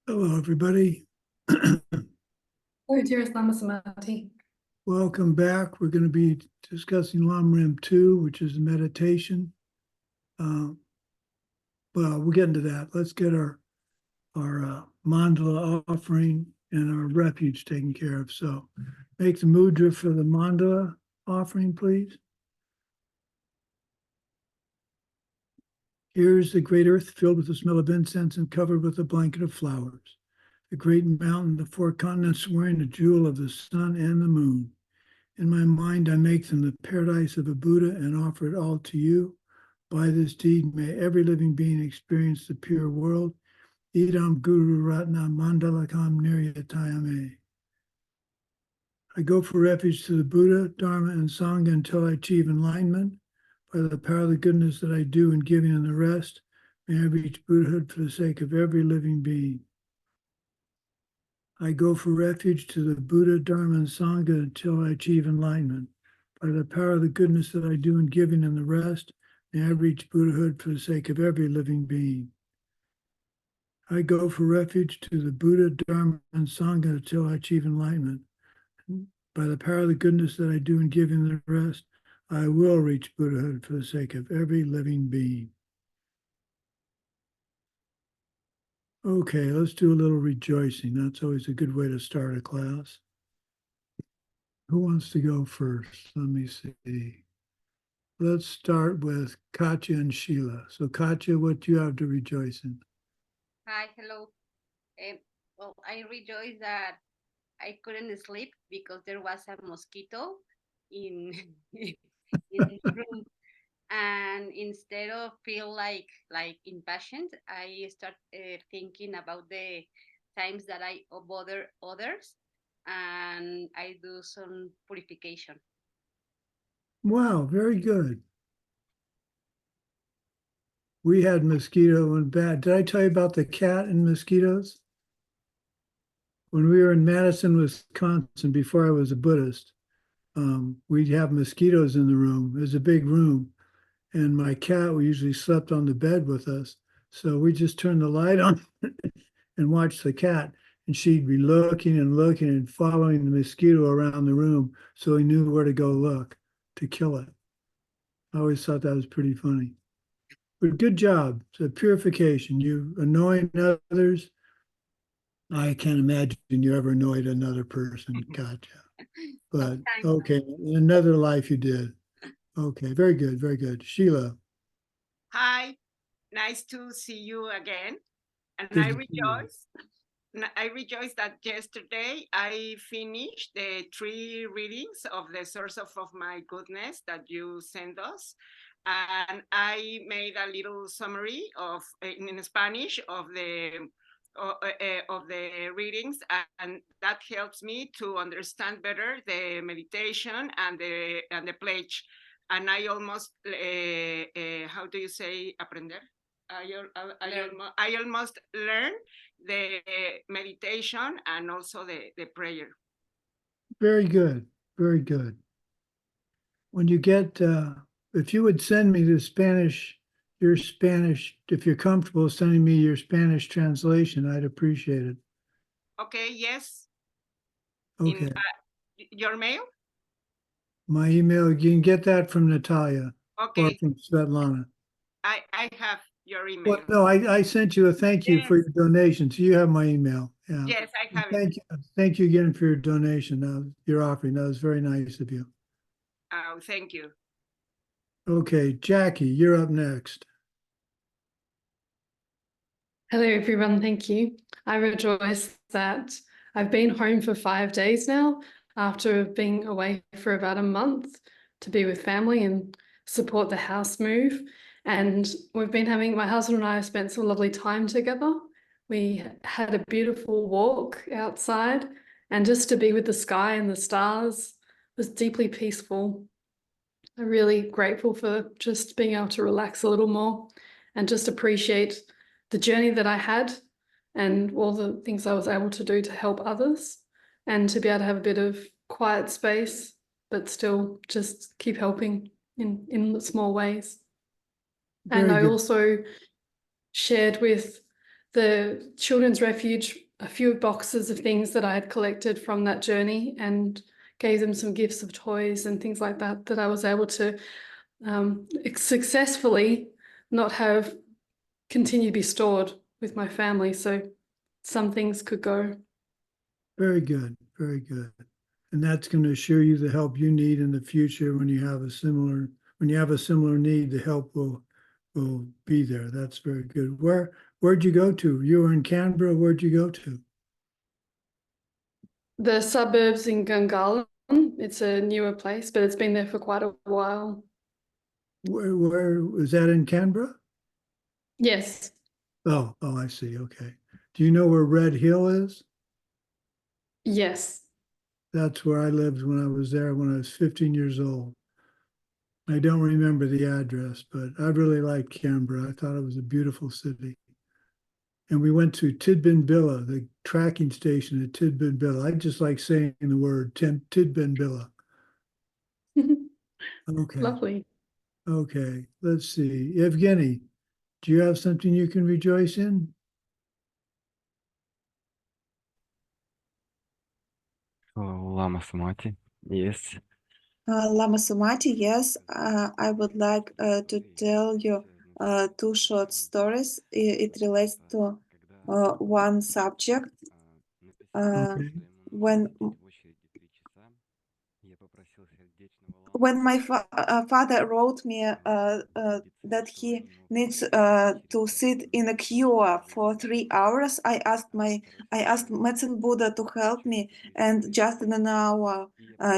Hello, everybody. Oh, dearest Lama Sumati. Welcome back. We're going to be discussing LAM 2, which is meditation. Well, we'll get into that. Let's get our mandala offering and our refuge taken care of. So make the mudra for the mandala offering, please. Here is the great earth filled with the smell of incense and covered with a blanket of flowers. The great mountain, the four continents wearing the jewel of the sun and the moon. In my mind, I make them the paradise of a Buddha and offer it all to you. By this deed, may every living being experience the pure world. Idam Guru Ratna Mandalakam Niryatayame. I go for refuge to the Buddha, Dharma, and Sangha until I achieve enlightenment. By the power of the goodness that I do in giving and the rest, may I reach Buddhahood for the sake of every living being. I go for refuge to the Buddha, Dharma, and Sangha until I achieve enlightenment. By the power of the goodness that I do in giving and the rest, may I reach Buddhahood for the sake of every living being. I go for refuge to the Buddha, Dharma, and Sangha until I achieve enlightenment. By the power of the goodness that I do in giving and the rest, I will reach Buddhahood for the sake of every living being. Okay, let's do a little rejoicing. That's always a good way to start a class. Who wants to go first? Let me see. Let's start with Katya and Sheila. So Katya, what do you have to rejoice in? Hi, hello. Well, I rejoice that I couldn't sleep because there was a mosquito in in the room, and instead of feel like impatient, I start thinking about the times that I bother others, and I do some purification. Wow, very good. We had mosquito and bad. Did I tell you about the cat and mosquitoes? When we were in Madison, Wisconsin, before I was a Buddhist, we'd have mosquitoes in the room. It was a big room. And my cat, we usually slept on the bed with us. So we just turned the light on and watched the cat. And she'd be looking and looking and following the mosquito around the room so we knew where to go look to kill it. I always thought that was pretty funny. But good job. So purification. You annoying others. I can't imagine you ever annoyed another person. Gotcha. But okay, in another life you did. Okay, very good, very good. Sheila. Hi, nice to see you again. And Good I to see you. rejoice that yesterday I finished the 3 readings of the source of my goodness that you sent us. And I made a little summary of in Spanish of the readings, and that helps me to understand better the meditation and the pledge. And I almost, how do you say, aprender? I almost learned the meditation and also the prayer. Very good, very good. When you get, if you would send me the Spanish, your Spanish, if you're comfortable sending me your Spanish translation, I'd appreciate it. Okay, yes. Okay. In your mail? My email, you can get that from Natalia or Okay, from Svetlana. I have your email. Well, no, I sent you a thank you for your donation, so you have my email. Yeah. Yes, I have Thank you. Thank you again for your donation, your offering. That was very nice of you. Oh, thank you. Okay, Jackie, you're up next. Hello, everyone. Thank you. I rejoice that I've been home for 5 days now after being away for about a month to be with family and support the house move. And we've been having, my husband and I have spent some lovely time together. We had a beautiful walk outside, and just to be with the sky and the stars was deeply peaceful. I'm really grateful for just being able to relax a little more and just appreciate the journey that I had and all the things I was able to do to help others, and to be able to have a bit of quiet space, but still just keep helping in small ways. Very And I good. also shared with the children's refuge a few boxes of things that I had collected from that journey and gave them some gifts of toys and things like that, that I was able to successfully not have continue to be stored with my family. So some things could go. Very good, very good. And that's going to assure you the help you need in the future when you have a similar need, the help will be there. That's very good. Where'd you go to? You were in Canberra. Where'd you go to? The suburbs in Gungahlin. It's a newer place, but it's been there for quite a while. Where was that, in Canberra? Yes. Oh, I see. Okay. Do you know where Red Hill is? Yes. That's where I lived when I was there when I was 15 years old. I don't remember the address, but I really liked Canberra. I thought it was a beautiful city. And we went to Tidbinbilla, the tracking station at Tidbinbilla. I just like saying the word Tidbinbilla. Okay. Lovely. Okay. Let's see. Evgeny, do you have something you can rejoice in? Lama Sumati, yes. Lama Sumati, yes. I would like to tell you two short stories. It relates to one subject. Okay. When my father wrote me that he needs to sit in a queue for 3 hours, I asked Medicine Buddha to help me, and just in an hour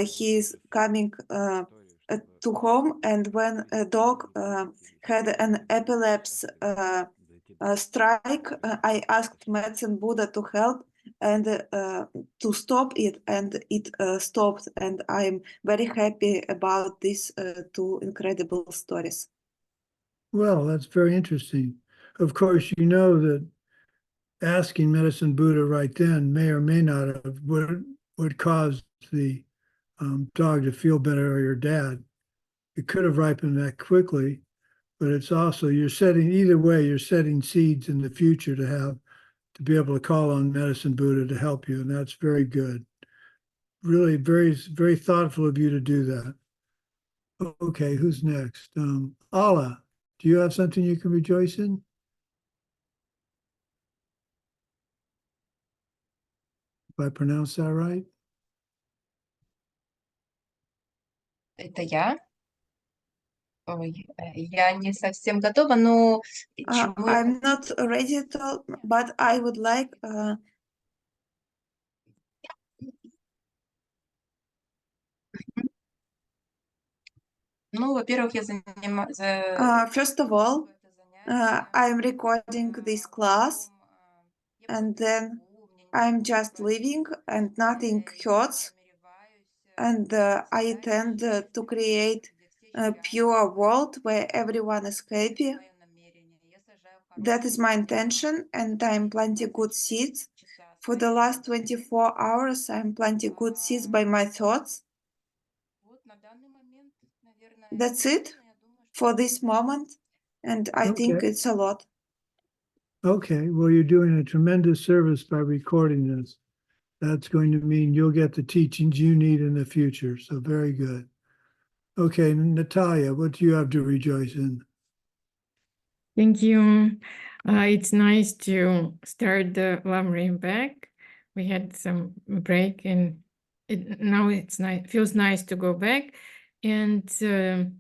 he is coming to home. And when a dog had an epilepsy strike, I asked Medicine Buddha to help and to stop it, and it stopped. And I'm very happy about these two incredible stories. Well, that's very interesting. Of course, you know that asking Medicine Buddha right then may or may not have would cause the dog to feel better, or your dad. It could have ripened that quickly, but it's also, either way, you're setting seeds in the future to be able to call on Medicine Buddha to help you. And that's very good. Really very, very thoughtful of you to do that. Okay, who's next? Allah, do you have something you can rejoice in? If I pronounce that right? Это я. Ой, я не совсем готова, но чему я I'm not ready to, but I would like Ну, во-первых, я first of all, I'm recording this class, and then I'm just living and nothing hurts, and I intend to create a pure world where everyone is happy. That is my intention, and I'm planting good seeds. For the last 24 hours, I'm planting good seeds by my thoughts. That's it for this moment, and I think Okay. it's a lot. Okay, well, you're doing a tremendous service by recording this. That's going to mean you'll get the teachings you need in the future. So very good. Okay, Natalia, what do you have to rejoice in? Thank you. It's nice to start the LAM back. We had some break, and now it's nice. Feels nice to go back. And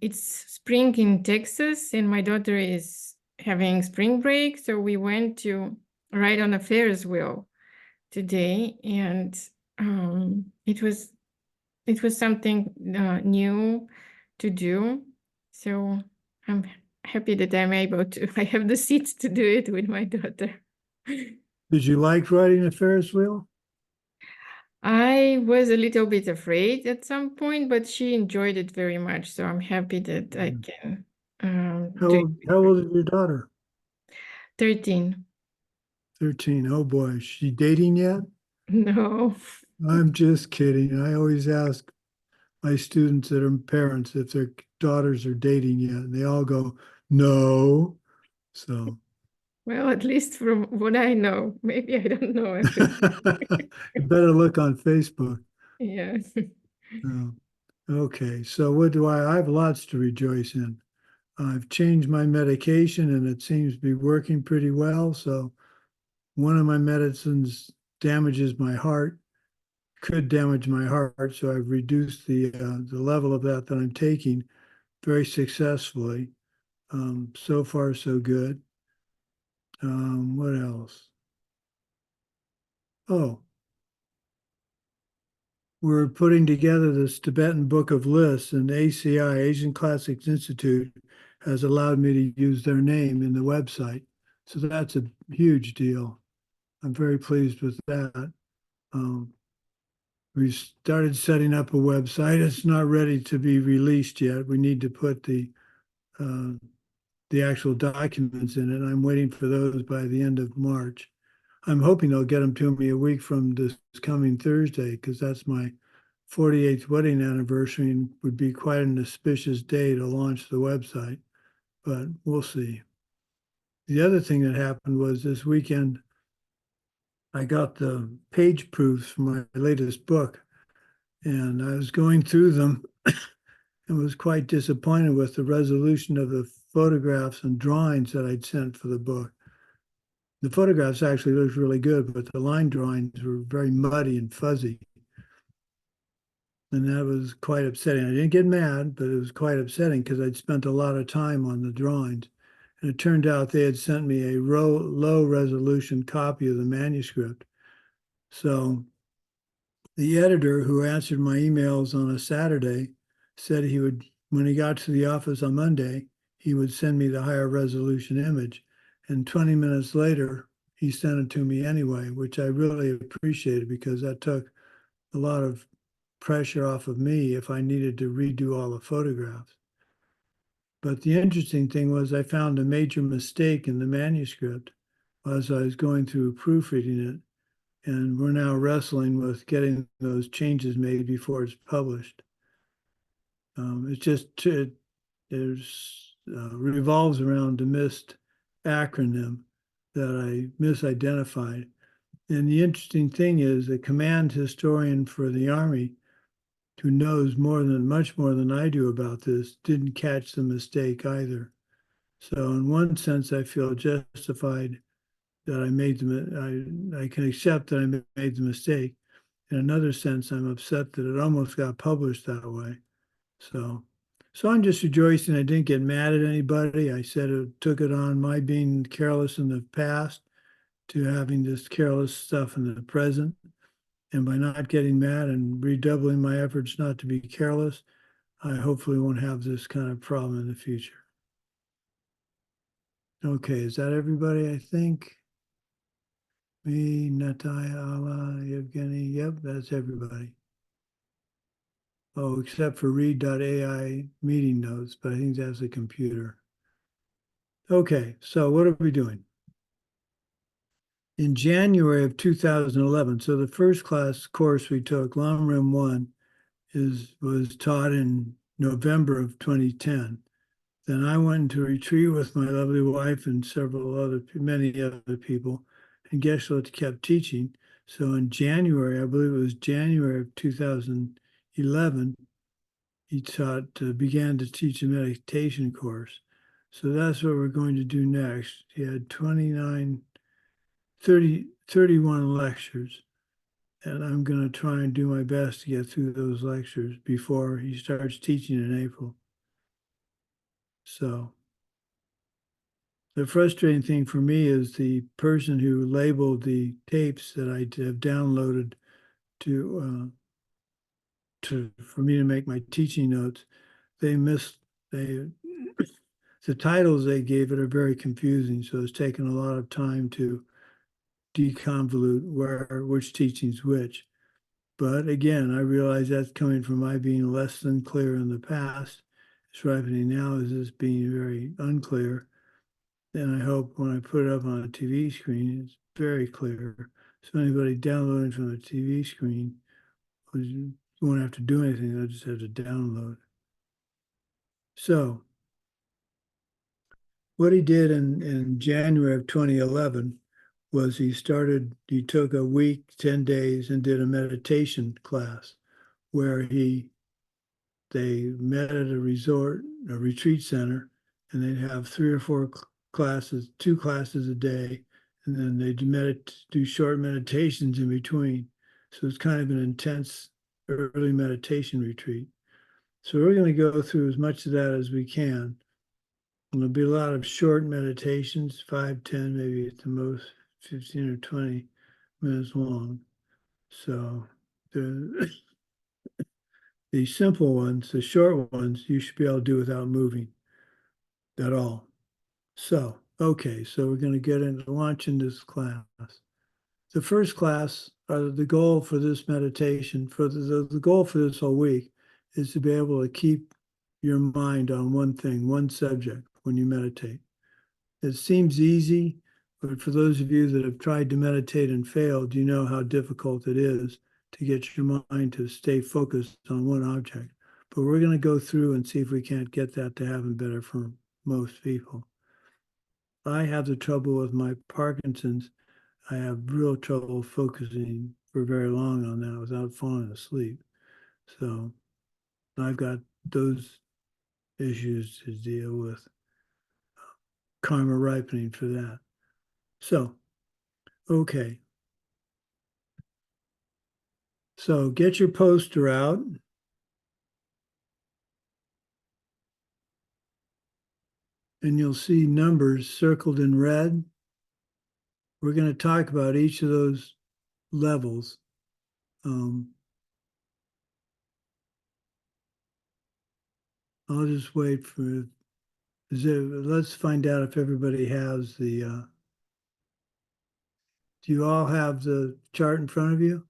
it's spring in Texas, and my daughter is having spring break, so we went to ride on a Ferris wheel today, and it was something new to do. So I'm happy that I'm able to. I have the seats to do it with my daughter. Did you like riding a Ferris wheel? I was a little bit afraid at some point, but she enjoyed it very much. So I'm happy that I can How old is your daughter? 13. 13. Oh boy, is she dating yet? No. I'm just kidding. I always ask my students that are parents if their daughters are dating yet, and they all go, no. So Well, at least from what I know. Maybe I don't know everything. You better look on Facebook. Yeah. Oh, okay, so what do I have lots to rejoice in. I've changed my medication and it seems to be working pretty well. So one of my medicines damages my heart, could damage my heart. So I've reduced the level of that I'm taking very successfully. So far, so good. What else? Oh, we're putting together this Tibetan Book of Lists, and ACI, Asian Classics Institute, has allowed me to use their name in the website. So that's a huge deal. I'm very pleased with that. We started setting up a website. It's not ready to be released yet. We need to put the actual documents in it. I'm waiting for those by the end of March. I'm hoping they'll get them to me a week from this coming Thursday, because that's my 48th wedding anniversary and would be quite an auspicious day to launch the website, but we'll see. The other thing that happened was this weekend, I got the page proofs for my latest book, and I was going through them and was quite disappointed with the resolution of the photographs and drawings that I'd sent for the book. The photographs actually looked really good, but the line drawings were very muddy and fuzzy. And that was quite upsetting. I didn't get mad, but it was quite upsetting because I'd spent a lot of time on the drawings. And it turned out they had sent me a low resolution copy of the manuscript. So the editor, who answered my emails on a Saturday, said he would, when he got to the office on Monday, he would send me the higher resolution image. And 20 minutes later, he sent it to me anyway, which I really appreciated because that took a lot of pressure off of me if I needed to redo all the photographs. But the interesting thing was I found a major mistake in the manuscript as I was going through proofreading it. And we're now wrestling with getting those changes made before it's published. Revolves around a missed acronym that I misidentified. And the interesting thing is the command historian for the Army, who knows much more than I do about this, didn't catch the mistake either. So in one sense, I feel justified that I can accept that I made the mistake. In another sense, I'm upset that it almost got published that way. So I'm just rejoicing I didn't get mad at anybody. I said it took it on my being careless in the past to having this careless stuff in the present. And by not getting mad and redoubling my efforts not to be careless, I hopefully won't have this kind of problem in the future. Okay, is that everybody, I think? Me, Natai, Allah, Evgeny, yep, that's everybody. Oh, except for read.ai meeting notes, but I think that's a computer. Okay, so what are we doing? In January of 2011, so the first class course we took, Lam Rim 1, was taught in November of 2010. Then I went into retreat with my lovely wife and many other people, and Geshe kept teaching. So in January, I believe it was January of 2011, he began to teach a meditation course. So that's what we're going to do next. He had 31 lectures. And I'm going to try and do my best to get through those lectures before he starts teaching in April. So the frustrating thing for me is the person who labeled the tapes that I have downloaded for me to make my teaching notes. The titles they gave it are very confusing. So it's taken a lot of time to deconvolute which teaching's which. But again, I realize that's coming from my being less than clear in the past. It's ripening now as this being very unclear. And I hope when I put it up on a TV screen, it's very clear. So anybody downloading from the TV screen won't have to do anything. They'll just have to download. So what he did in January of 2011 was he took a week, 10 days, and did a meditation class where they met at a resort, a retreat center, and they'd have 3 or 4 classes, 2 classes a day, and then they'd do short meditations in between. So it's kind of an intense early meditation retreat. So we're going to go through as much of that as we can. And there'll be a lot of short meditations, 5, 10, maybe at the most 15 or 20 minutes long. So the simple ones, the short ones, you should be able to do without moving at all. So, okay, so we're going to get into launching this class. The first class, the goal for this meditation, for the goal for this whole week is to be able to keep your mind on one thing, one subject when you meditate. It seems easy, but for those of you that have tried to meditate and failed, you know how difficult it is to get your mind to stay focused on one object. But we're going to go through and see if we can't get that to happen better for most people. I have the trouble with my Parkinson's. I have real trouble focusing for very long on that without falling asleep. So I've got those issues to deal with. Karma ripening for that. So, okay. So get your poster out. And you'll see numbers circled in red. We're going to talk about each of those levels. I'll just wait for, let's find out if everybody has the, do you all have the chart in front of you?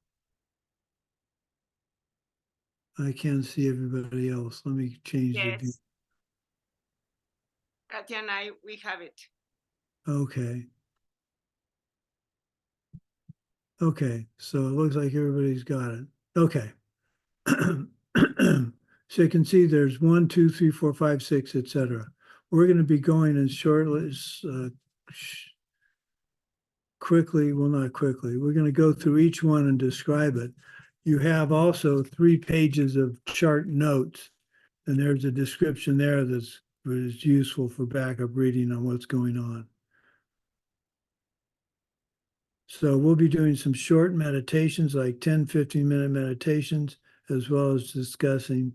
I can't see everybody else. Let me change the view. Yes. Katya and I, we have it. Okay. Okay, so it looks like everybody's got it. Okay. So you can see there's 1, 2, 3, 4, 5, 6, etc. We're going to be going in quickly, well, not quickly. We're going to go through each one and describe it. You have also 3 pages of chart notes, and there's a description there that is useful for backup reading on what's going on. So we'll be doing some short meditations, like 10, 15-minute meditations, as well as discussing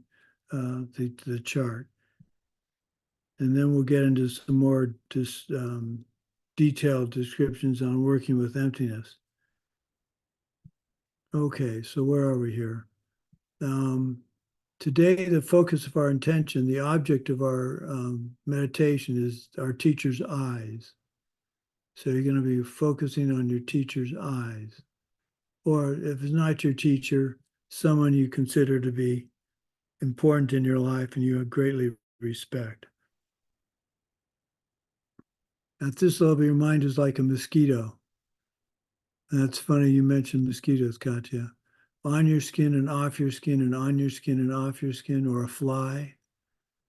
the chart. And then we'll get into some more detailed descriptions on working with emptiness. Okay, so where are we here? Today, the focus of our intention, the object of our meditation is our teacher's eyes. So you're going to be focusing on your teacher's eyes. Or if it's not your teacher, someone you consider to be important in your life and you greatly respect. At this level, your mind is like a mosquito. And that's funny you mentioned mosquitoes, Katya. On your skin and off your skin and on your skin and off your skin, or a fly.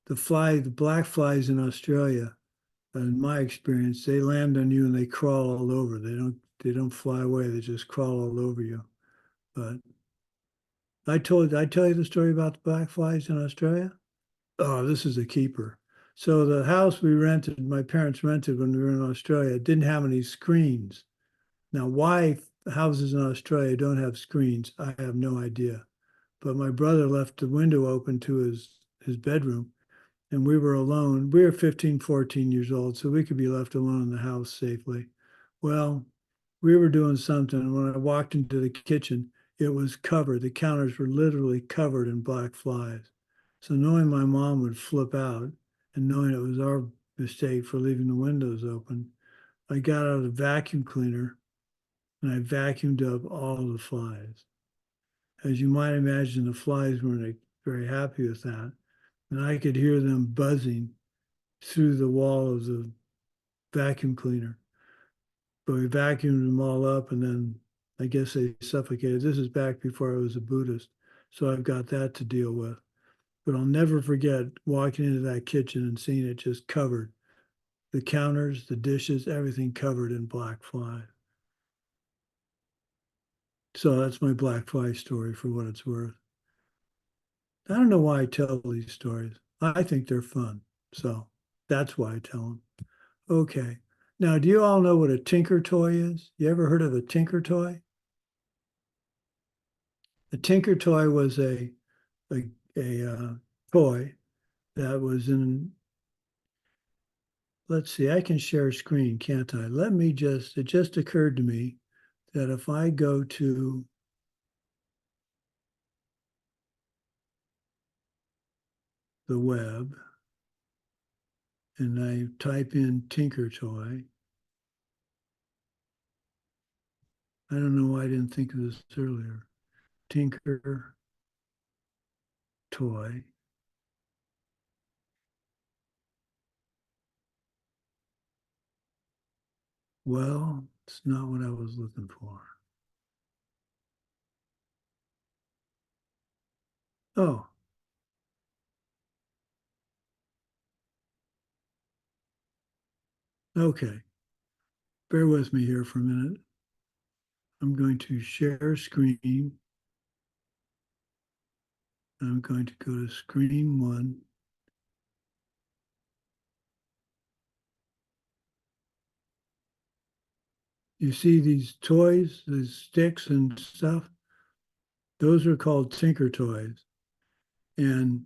The black flies in Australia, in my experience, they land on you and they crawl all over. They don't fly away, they just crawl all over you. But I tell you the story about the black flies in Australia? Oh, this is a keeper. So the house my parents rented when we were in Australia, didn't have any screens. Now, why houses in Australia don't have screens, I have no idea. But my brother left the window open to his bedroom, and we were alone. We were 15, 14 years old, so we could be left alone in the house safely. Well, we were doing something, and when I walked into the kitchen, it was covered. The counters were literally covered in black flies. So knowing my mom would flip out and knowing it was our mistake for leaving the windows open, I got out a vacuum cleaner and I vacuumed up all the flies. As you might imagine, the flies weren't very happy with that. And I could hear them buzzing through the wall of the vacuum cleaner. But we vacuumed them all up and then I guess they suffocated. This is back before I was a Buddhist. So I've got that to deal with. But I'll never forget walking into that kitchen and seeing it just covered. the counters, the dishes, everything covered in black fly. So that's my black fly story for what it's worth. I don't know why I tell these stories. I think they're fun. So that's why I tell them. Okay. Now, do you all know what a tinker toy is? You ever heard of a tinker toy? A tinker toy was a toy that was in, let's see, I can share a screen, can't I? It just occurred to me that if I go to the web and I type in tinker toy, I don't know why I didn't think of this earlier. Tinker toy. Well, it's not what I was looking for. Oh. Okay. Bear with me here for a minute. I'm going to share screen. I'm going to go to screen 1. You see these toys, these sticks and stuff? Those are called tinker toys. And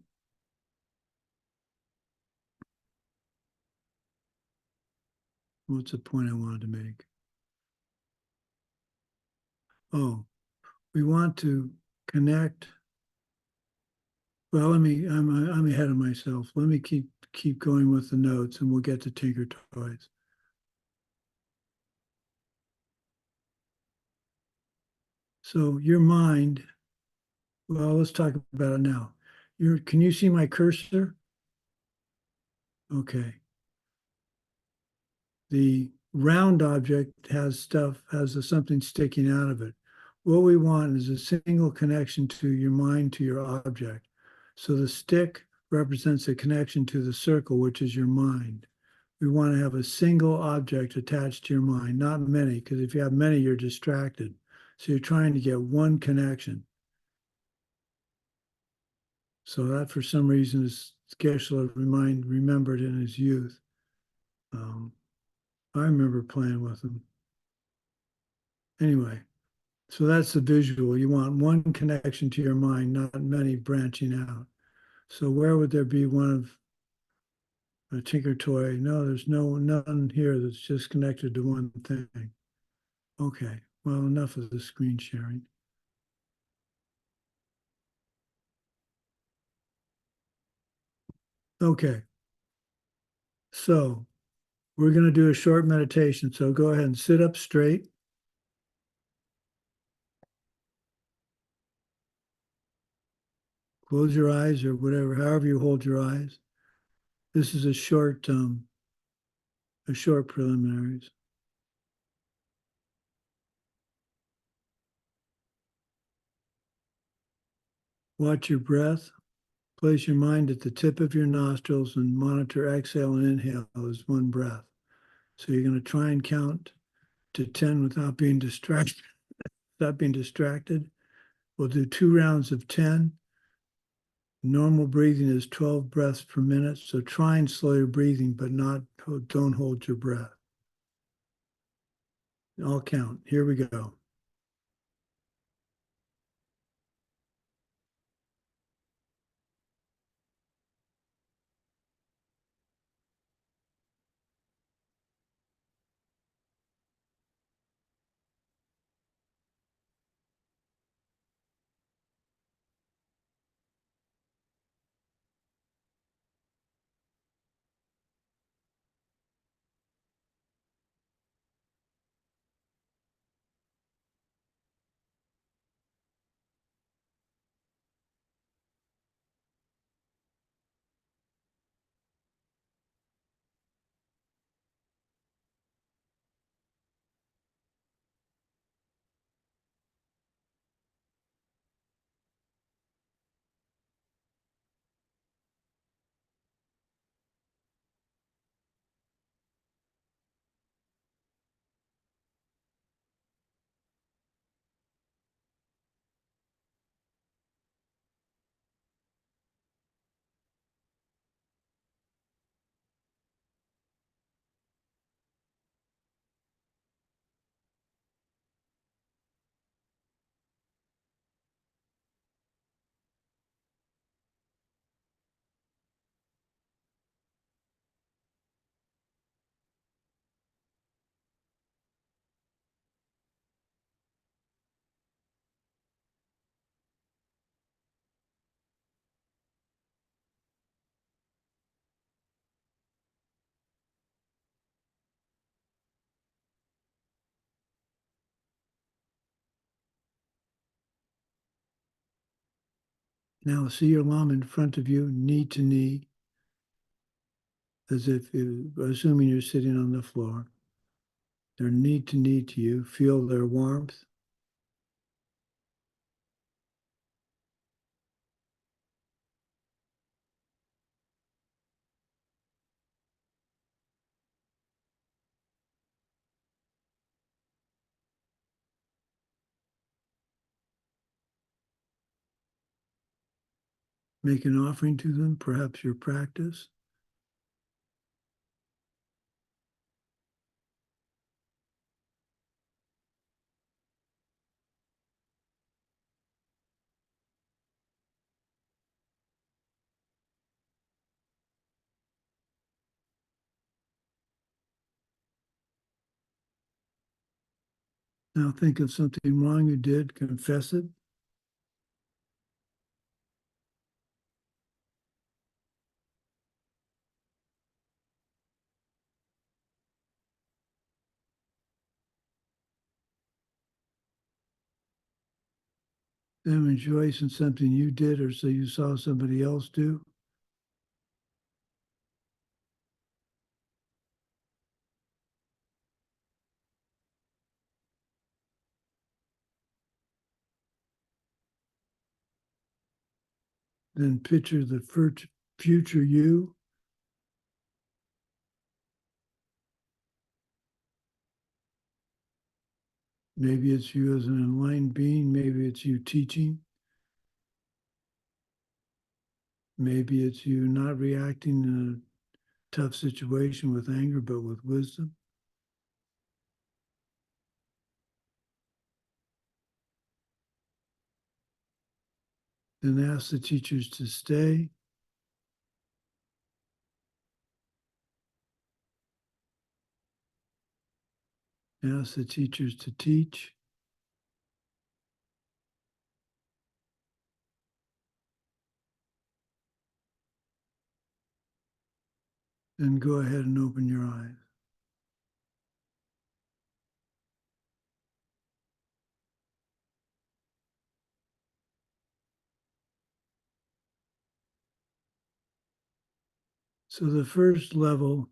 what's the point I wanted to make? Oh, we want to connect. Well, I'm ahead of myself. Let me keep going with the notes and we'll get to tinker toys. So your mind, well, let's talk about it now. Can you see my cursor? Okay. The round object has something sticking out of it. What we want is a single connection to your mind to your object. So the stick represents a connection to the circle, which is your mind. We want to have a single object attached to your mind, not many, because if you have many, you're distracted. So you're trying to get one connection. So that, for some reason, is Geshe remembered in his youth. I remember playing with them. Anyway, so that's the visual. You want one connection to your mind, not many branching out. So where would there be one of a tinker toy? No, there's none here that's just connected to one thing. Okay, well, enough of the screen sharing. Okay, so we're going to do a short meditation. So go ahead and sit up straight. Close your eyes or whatever, however you hold your eyes. This is a short preliminaries. Watch your breath. Place your mind at the tip of your nostrils and monitor exhale and inhale as one breath. So you're going to try and count to 10 without being distracted. We'll do 2 rounds of 10. Normal breathing is 12 breaths per minute. So try and slow your breathing, but don't hold your breath. I'll count. Here we go. Now see your Lama in front of you, knee to knee, as if assuming you're sitting on the floor. They're knee to you. Feel their warmth. Make an offering to them, perhaps your practice. Now think of something wrong you did, confess it. Then rejoice in something you did or so you saw somebody else do. Then picture the future you. Maybe it's you as an enlightened being. Maybe it's you teaching. Maybe it's you not reacting in a tough situation with anger, but with wisdom. Then ask the teachers to stay. Ask the teachers to teach. Then go ahead and open your eyes. So the first level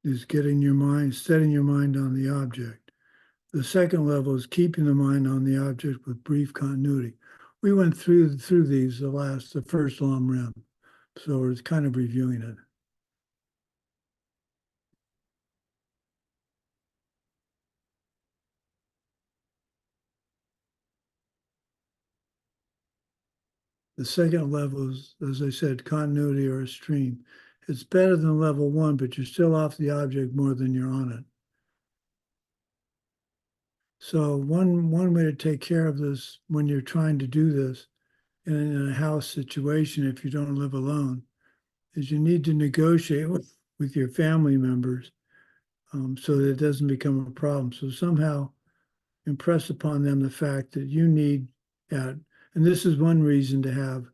is getting your mind, setting your mind on the object. The second level is keeping the mind on the object with brief continuity. We went through these the first LAM REM, so we're kind of reviewing it. The second level is, as I said, continuity or a stream. It's better than level 1, but you're still off the object more than you're on it. So one way to take care of this when you're trying to do this in a house situation, if you don't live alone, is you need to negotiate with your family members so that it doesn't become a problem. So somehow impress upon them the fact that you need and this is one reason to have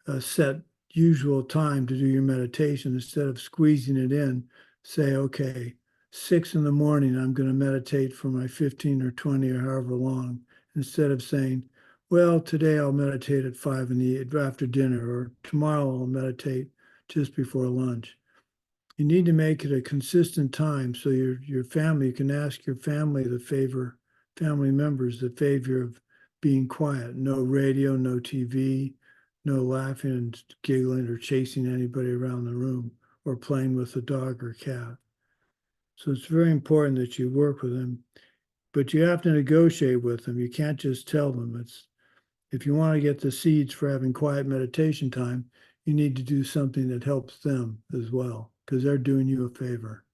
a set usual time to do your meditation instead of squeezing it in. Say, okay, 6 in the morning, I'm going to meditate for my 15 or 20 or however long, instead of saying, well, today I'll meditate at 5 after dinner, or tomorrow I'll meditate just before lunch. You need to make it a consistent time so your family, you can ask your family family members the favor of being quiet. No radio, no TV, no laughing and giggling or chasing anybody around the room or playing with a dog or cat. So it's very important that you work with them, but you have to negotiate with them. You can't just tell them. If you want to get the seeds for having quiet meditation time, you need to do something that helps them as well, because they're doing you a favor.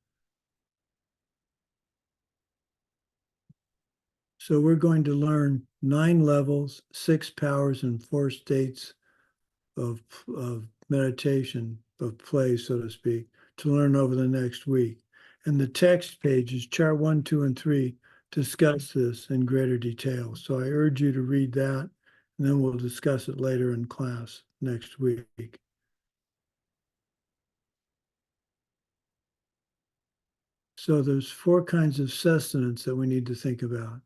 So we're going to learn 9 levels, 6 powers, and 4 states of meditation, of play, so to speak, to learn over the next week. And the text pages, chart 1, 2, and 3, discuss this in greater detail. So I urge you to read that, and then we'll discuss it later in class next week. So there's four kinds of sustenance that we need to think about.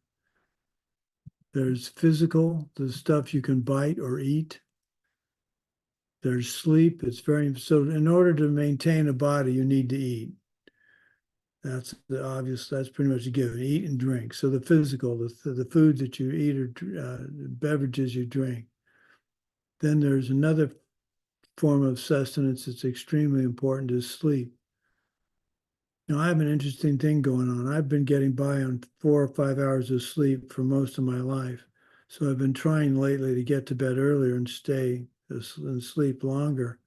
There's physical, the stuff you can bite or eat. There's sleep. So in order to maintain a body, you need to eat. That's the obvious, that's pretty much a given. Eat and drink. So the physical, the food that you eat or beverages you drink. Then there's another form of sustenance that's extremely important is sleep. Now, I have an interesting thing going on. I've been getting by on 4 or 5 hours of sleep for most of my life. So I've been trying lately to get to bed earlier and stay and sleep longer.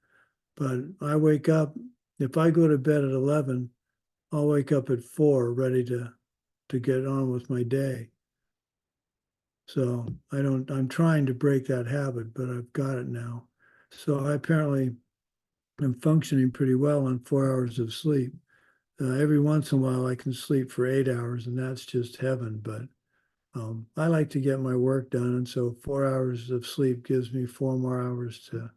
But I wake up, if I go to bed at 11, I'll wake up at 4 ready to get on with my day. So I'm trying to break that habit, but I've got it now. So I apparently am functioning pretty well on 4 hours of sleep. Every once in a while, I can sleep for 8 hours, and that's just heaven. But I like to get my work done, and so 4 hours of sleep gives me 4 more hours to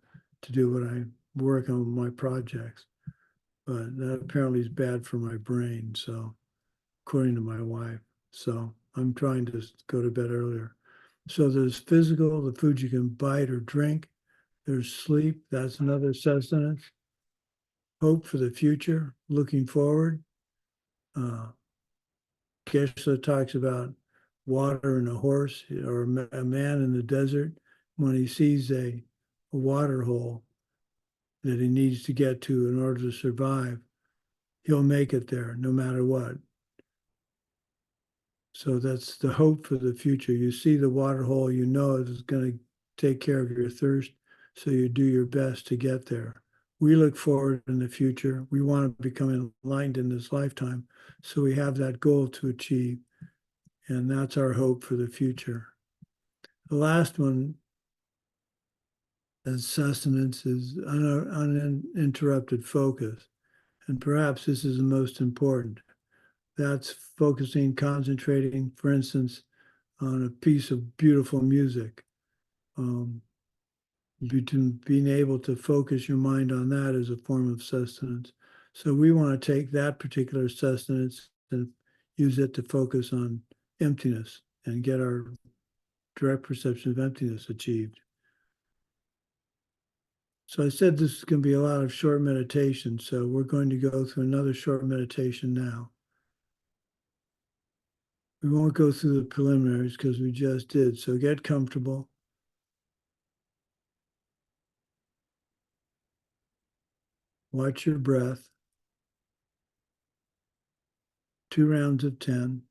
do what I work on my projects. But that apparently is bad for my brain. So, according to my wife, so I'm trying to go to bed earlier. So there's physical, the food you can bite or drink. There's sleep. That's another sustenance. Hope for the future, looking forward. Geshe talks about water and a horse or a man in the desert when he sees a water hole that he needs to get to in order to survive. He'll make it there no matter what. So that's the hope for the future. You see the water hole, you know it's going to take care of your thirst, so you do your best to get there. We look forward in the future. We want to become enlightened in this lifetime, so we have that goal to achieve, and that's our hope for the future. The last one, as sustenance, is uninterrupted focus, and perhaps this is the most important. That's focusing, concentrating, for instance, on a piece of beautiful music. Being able to focus your mind on that is a form of sustenance. So we want to take that particular sustenance and use it to focus on emptiness and get our direct perception of emptiness achieved. So I said this is going to be a lot of short meditation. So we're going to go through another short meditation now. We won't go through the preliminaries because we just did. So get comfortable. Watch your breath. 2 rounds of 10.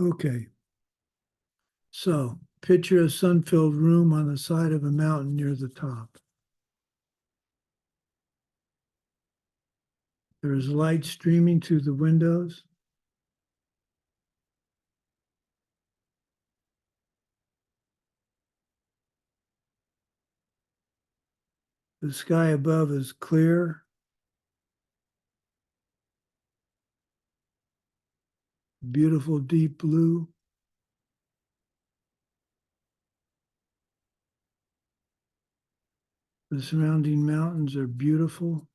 Okay. So picture a sun-filled room on the side of a mountain near the top. There is light streaming through the windows. The sky above is clear. Beautiful deep blue. The surrounding mountains are beautiful.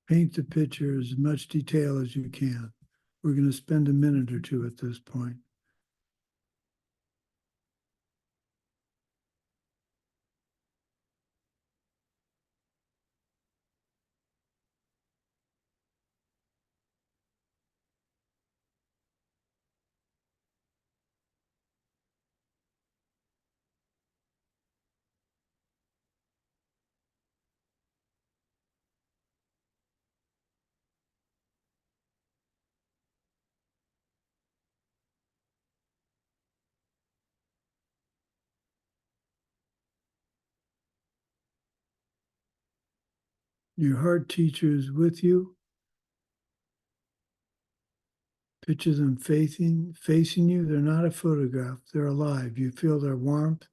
Paint the picture as much detail as you can. We're going to spend a minute or two at this point. Your heart teacher is with you. Picture them facing you. They're not a photograph. They're alive. You feel their warmth.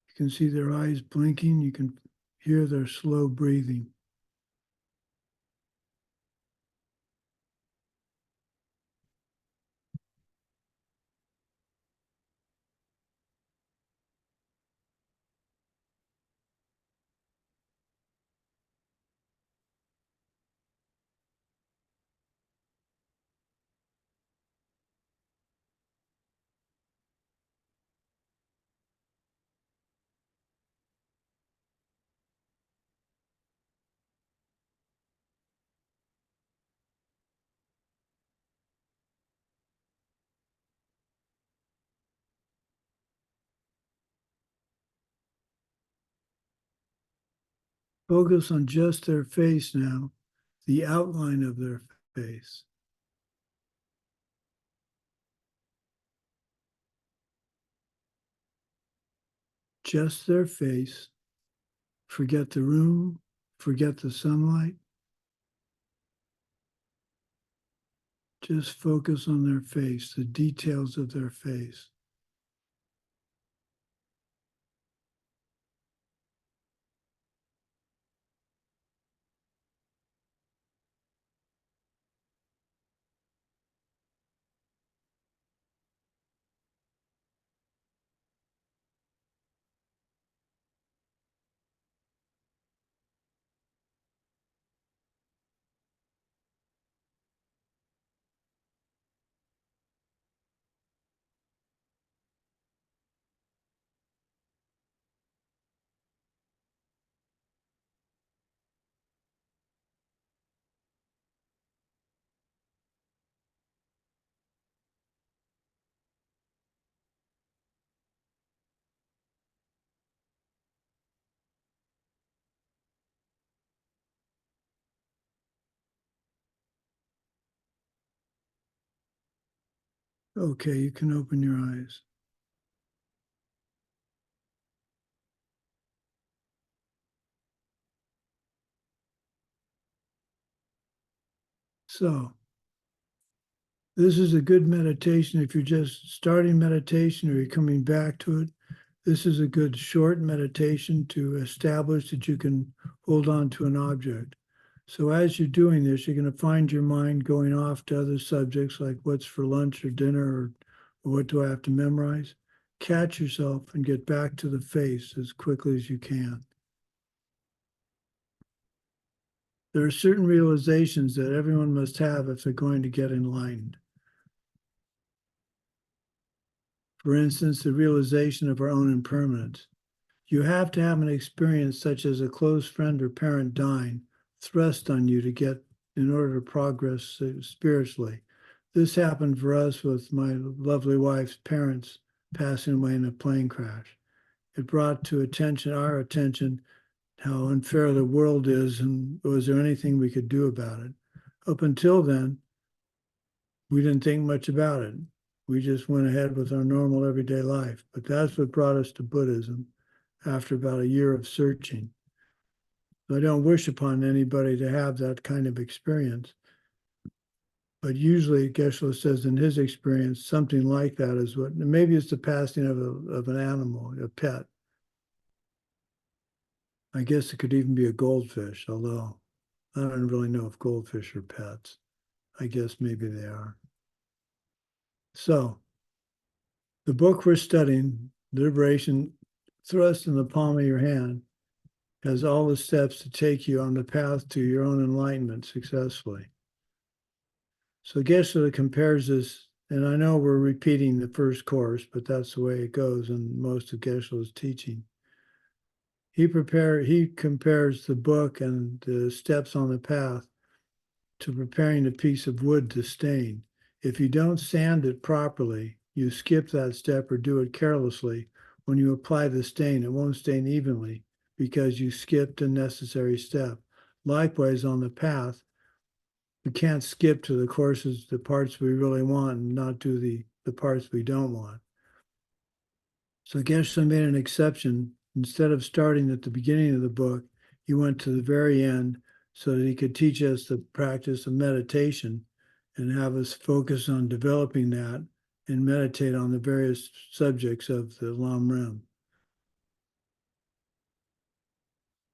You can see their eyes blinking. You can hear their slow breathing. Focus on just their face now, the outline of their face. Just their face. Forget the room, forget the sunlight. Just focus on their face, the details of their face. Okay, you can open your eyes. So, this is a good meditation. If you're just starting meditation or you're coming back to it, this is a good short meditation to establish that you can hold on to an object. So as you're doing this, you're going to find your mind going off to other subjects like what's for lunch or dinner or what do I have to memorize? Catch yourself and get back to the face as quickly as you can. There are certain realizations that everyone must have if they're going to get enlightened. For instance, the realization of our own impermanence. You have to have an experience such as a close friend or parent dying thrust on you to get in order to progress spiritually. This happened for us with my lovely wife's parents passing away in a plane crash. It brought to attention, our attention, how unfair the world is, and was there anything we could do about it? Up until then, we didn't think much about it. We just went ahead with our normal everyday life. But that's what brought us to Buddhism after about a year of searching. I don't wish upon anybody to have that kind of experience. But usually, Geshe says in his experience, something like that is what, maybe it's the passing of an animal, a pet. I guess it could even be a goldfish, although I don't really know if goldfish are pets. I guess maybe they are. So, the book we're studying, Liberation Thrust in the Palm of Your Hand, has all the steps to take you on the path to your own enlightenment successfully. So Geshe compares this, and I know we're repeating the first course, but that's the way it goes in most of Geshe's teaching. He compares the book and the steps on the path to preparing a piece of wood to stain. If you don't sand it properly, you skip that step or do it carelessly. When you apply the stain, it won't stain evenly because you skipped a necessary step. Likewise, on the path, we can't skip to the parts we really want and not do the parts we don't want. So Geshe made an exception. Instead of starting at the beginning of the book, he went to the very end so that he could teach us the practice of meditation and have us focus on developing that and meditate on the various subjects of the LAM.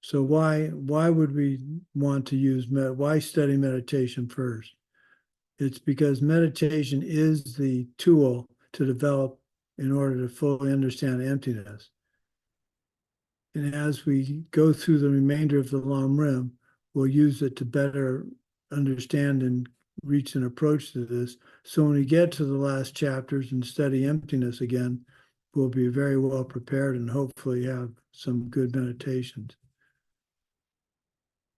So why would we want to why study meditation first? It's because meditation is the tool to develop in order to fully understand emptiness. And as we go through the remainder of the LAM, we'll use it to better understand and reach an approach to this. So when we get to the last chapters and study emptiness again, we'll be very well prepared and hopefully have some good meditations.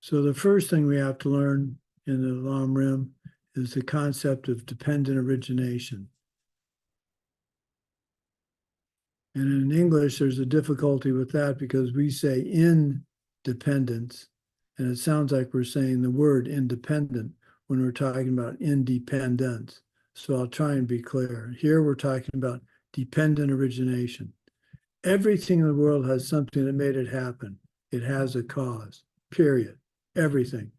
So the first thing we have to learn in the LAM is the concept of dependent origination. And in English, there's a difficulty with that because we say independence, and it sounds like we're saying the word independent when we're talking about independence. So I'll try and be clear. Here we're talking about dependent origination. Everything in the world has something that made it happen. It has a cause, period. Everything.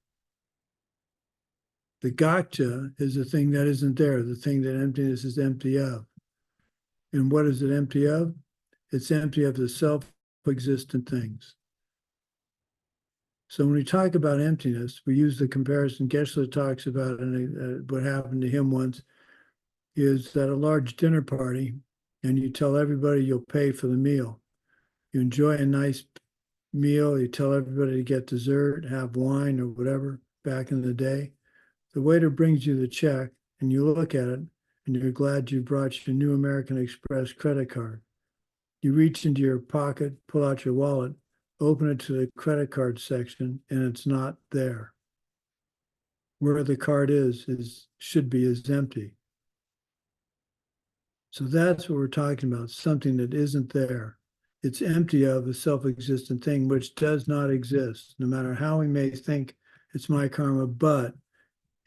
The gotcha is the thing that isn't there, the thing that emptiness is empty of. And what is it empty of? It's empty of the self-existent things. So when we talk about emptiness, we use the comparison Geshe talks about, and what happened to him once is at a large dinner party, and you tell everybody you'll pay for the meal. You enjoy a nice meal, you tell everybody to get dessert, have wine or whatever back in the day. The waiter brings you the check, and you look at it, and you're glad you brought your new American Express credit card. You reach into your pocket, pull out your wallet, open it to the credit card section, and it's not there. Where the card should be empty. So that's what we're talking about, something that isn't there. It's empty of a self-existent thing which does not exist, no matter how we may think it's my karma, but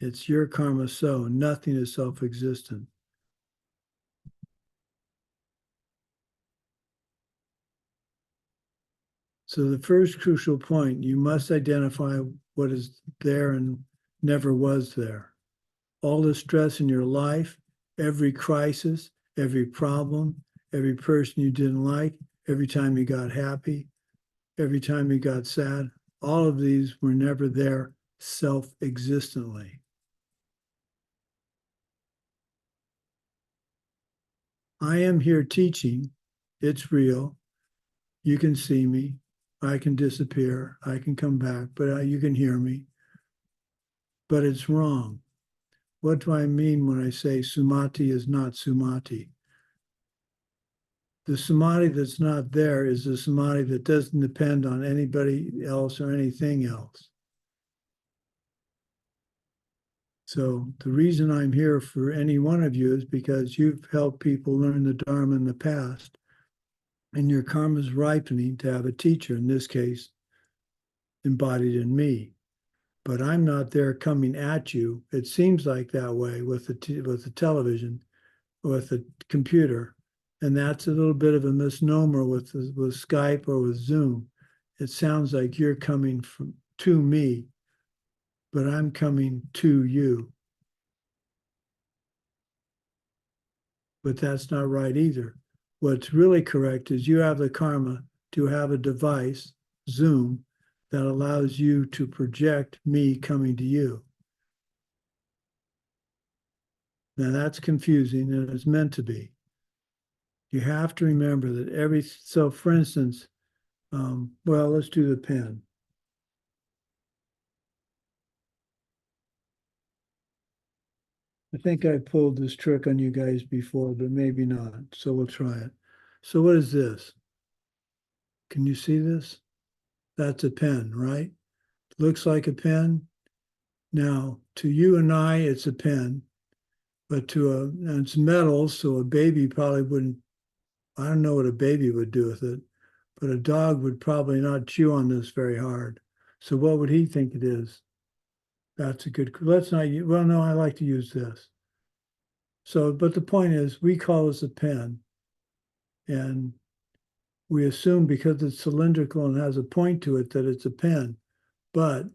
it's your karma, so nothing is self-existent. So the first crucial point, you must identify what is there and never was there. All the stress in your life, every crisis, every problem, every person you didn't like, every time you got happy, every time you got sad, all of these were never there self-existently. I am here teaching. It's real. You can see me. I can disappear. I can come back, but you can hear me. But it's wrong. What do I mean when I say Sumati is not Sumati? The Samadhi that's not there is the Samadhi that doesn't depend on anybody else or anything else. So the reason I'm here for any one of you is because you've helped people learn the Dharma in the past, and your karma is ripening to have a teacher, in this case, embodied in me. But I'm not there coming at you. It seems like that way with the television, with the computer. And that's a little bit of a misnomer with Skype or with Zoom. It sounds like you're coming to me, but I'm coming to you. But that's not right either. What's really correct is you have the karma to have a device, Zoom, that allows you to project me coming to you. Now that's confusing, and it's meant to be. You have to remember that so for instance, well, let's do the pen. I think I pulled this trick on you guys before, but maybe not. So we'll try it. So what is this? Can you see this? That's a pen, right? Looks like a pen. Now, to you and I, it's a pen, but and it's metal, so a baby probably wouldn't, I don't know what a baby would do with it, but a dog would probably not chew on this very hard. So what would he think it is? That's a good, let's not, well, no, I like to use this. So, but the point is, we call this a pen, and we assume because it's cylindrical and has a point to it that it's a pen, but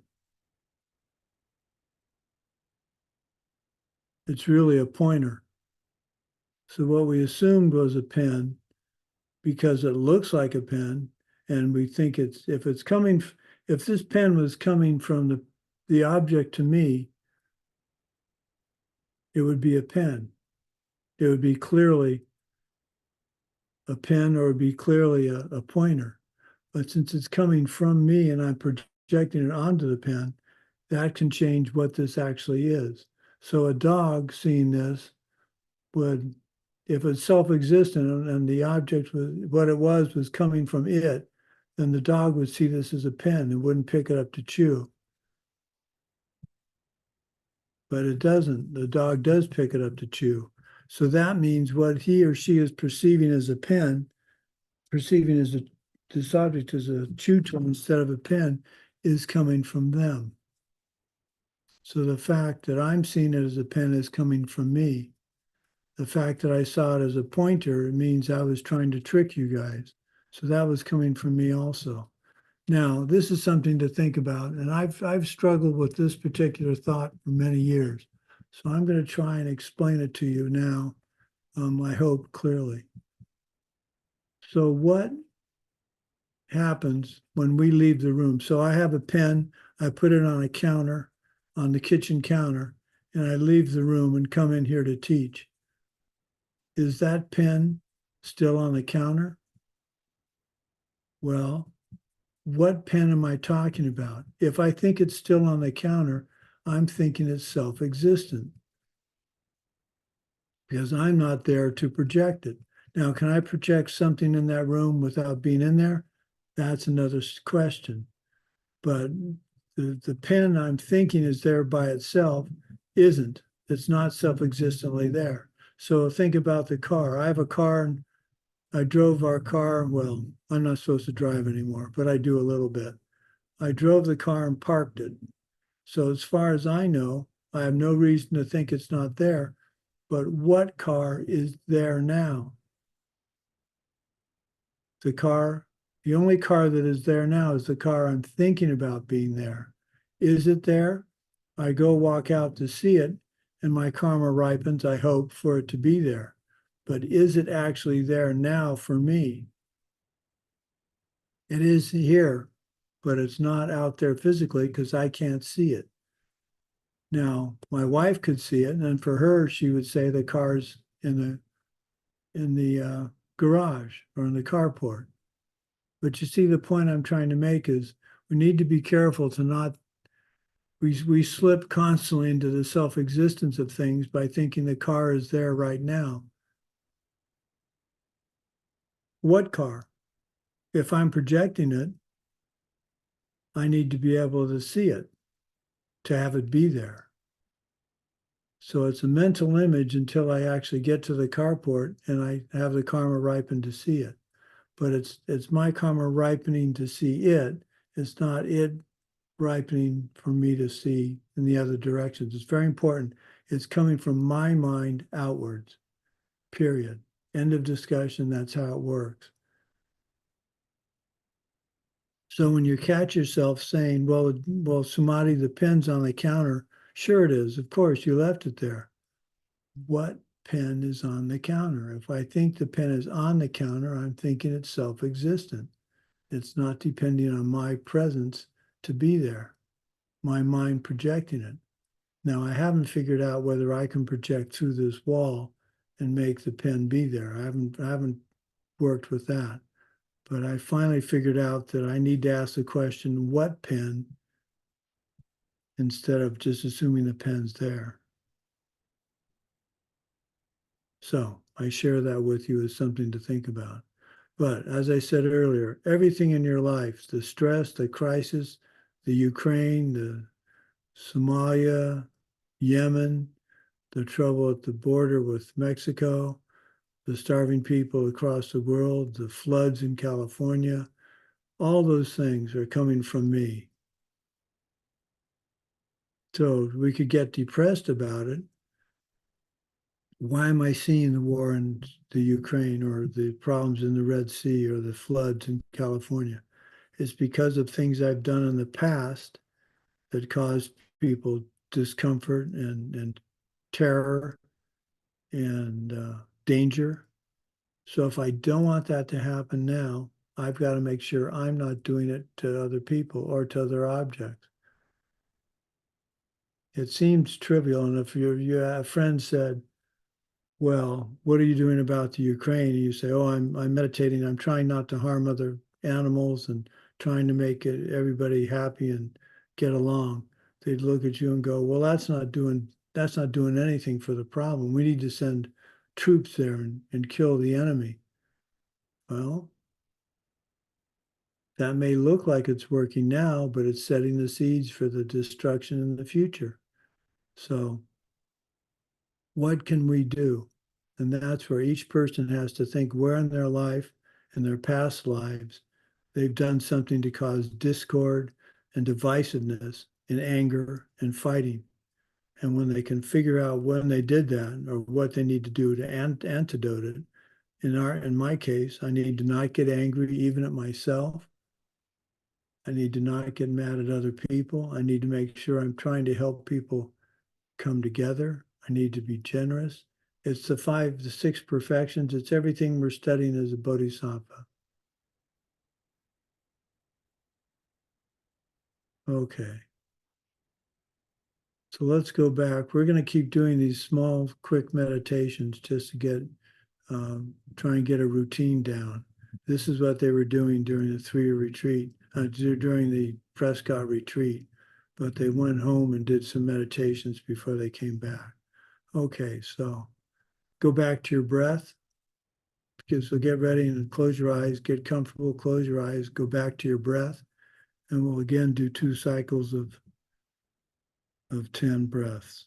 it's really a pointer. So what we assumed was a pen because it looks like a pen, and we think if this pen was coming from the object to me, it would be a pen. It would be clearly a pen, or it would be clearly a pointer. But since it's coming from me and I'm projecting it onto the pen, that can change what this actually is. So a dog seeing this would, if it's self-existent and the object was what it was coming from it, then the dog would see this as a pen and wouldn't pick it up to chew. But it doesn't. The dog does pick it up to chew. So that means what he or she is perceiving as a pen, perceiving as this object as a chew tool instead of a pen, is coming from them. So the fact that I'm seeing it as a pen is coming from me. The fact that I saw it as a pointer, it means I was trying to trick you guys. So that was coming from me also. Now, this is something to think about, and I've struggled with this particular thought for many years. So I'm going to try and explain it to you now, I hope clearly. So what happens when we leave the room? So I have a pen, I put it on a counter, on the kitchen counter, and I leave the room and come in here to teach. Is that pen still on the counter? Well, what pen am I talking about? If I think it's still on the counter, I'm thinking it's self-existent because I'm not there to project it. Now, can I project something in that room without being in there? That's another question. But the pen I'm thinking is there by itself isn't. It's not self-existently there. So think about the car. I have a car, and I drove our car. Well, I'm not supposed to drive anymore, but I do a little bit. I drove the car and parked it. So as far as I know, I have no reason to think it's not there. But what car is there now? The car, the only car that is there now is the car I'm thinking about being there. Is it there? I go walk out to see it, and my karma ripens, I hope, for it to be there. But is it actually there now for me? It is here, but it's not out there physically because I can't see it. Now, my wife could see it, and for her, she would say the car's in the garage or in the carport. But you see, the point I'm trying to make is we need to be careful to not, we slip constantly into the self-existence of things by thinking the car is there right now. What car? If I'm projecting it, I need to be able to see it, to have it be there. So it's a mental image until I actually get to the carport and I have the karma ripen to see it. But it's my karma ripening to see it. It's not it ripening for me to see in the other directions. It's very important. It's coming from my mind outwards, period. End of discussion. That's how it works. So when you catch yourself saying, well, Sumati, the pen's on the counter. Sure it is. Of course, you left it there. What pen is on the counter? If I think the pen is on the counter, I'm thinking it's self-existent. It's not depending on my presence to be there, my mind projecting it. Now, I haven't figured out whether I can project through this wall and make the pen be there. I haven't worked with that. But I finally figured out that I need to ask the question, what pen, instead of just assuming the pen's there. So I share that with you as something to think about. But as I said earlier, everything in your life, the stress, the crisis, the Ukraine, the Somalia, Yemen, the trouble at the border with Mexico, the starving people across the world, the floods in California, all those things are coming from me. So we could get depressed about it. Why am I seeing the war in the Ukraine or the problems in the Red Sea or the floods in California? It's because of things I've done in the past that caused people discomfort and terror and danger. So if I don't want that to happen now, I've got to make sure I'm not doing it to other people or to other objects. It seems trivial, and if a friend said, well, what are you doing about the Ukraine? And you say, oh, I'm meditating. I'm trying not to harm other animals and trying to make everybody happy and get along. They'd look at you and go, well, that's not doing anything for the problem. We need to send troops there and kill the enemy. Well, that may look like it's working now, but it's setting the seeds for the destruction in the future. So what can we do? And that's where each person has to think where in their life, in their past lives, they've done something to cause discord and divisiveness and anger and fighting. And when they can figure out when they did that or what they need to do to antidote it, in my case, I need to not get angry even at myself. I need to not get mad at other people. I need to make sure I'm trying to help people come together. I need to be generous. It's the 6 perfections. It's everything we're studying as a bodhisattva. Okay. So let's go back. We're going to keep doing these small, quick meditations just to try and get a routine down. This is what they were doing during the 3-year retreat, during the Prescott retreat, but they went home and did some meditations before they came back. Okay, so go back to your breath. So get ready and close your eyes, get comfortable, close your eyes, go back to your breath, and we'll again do 2 cycles of 10 breaths.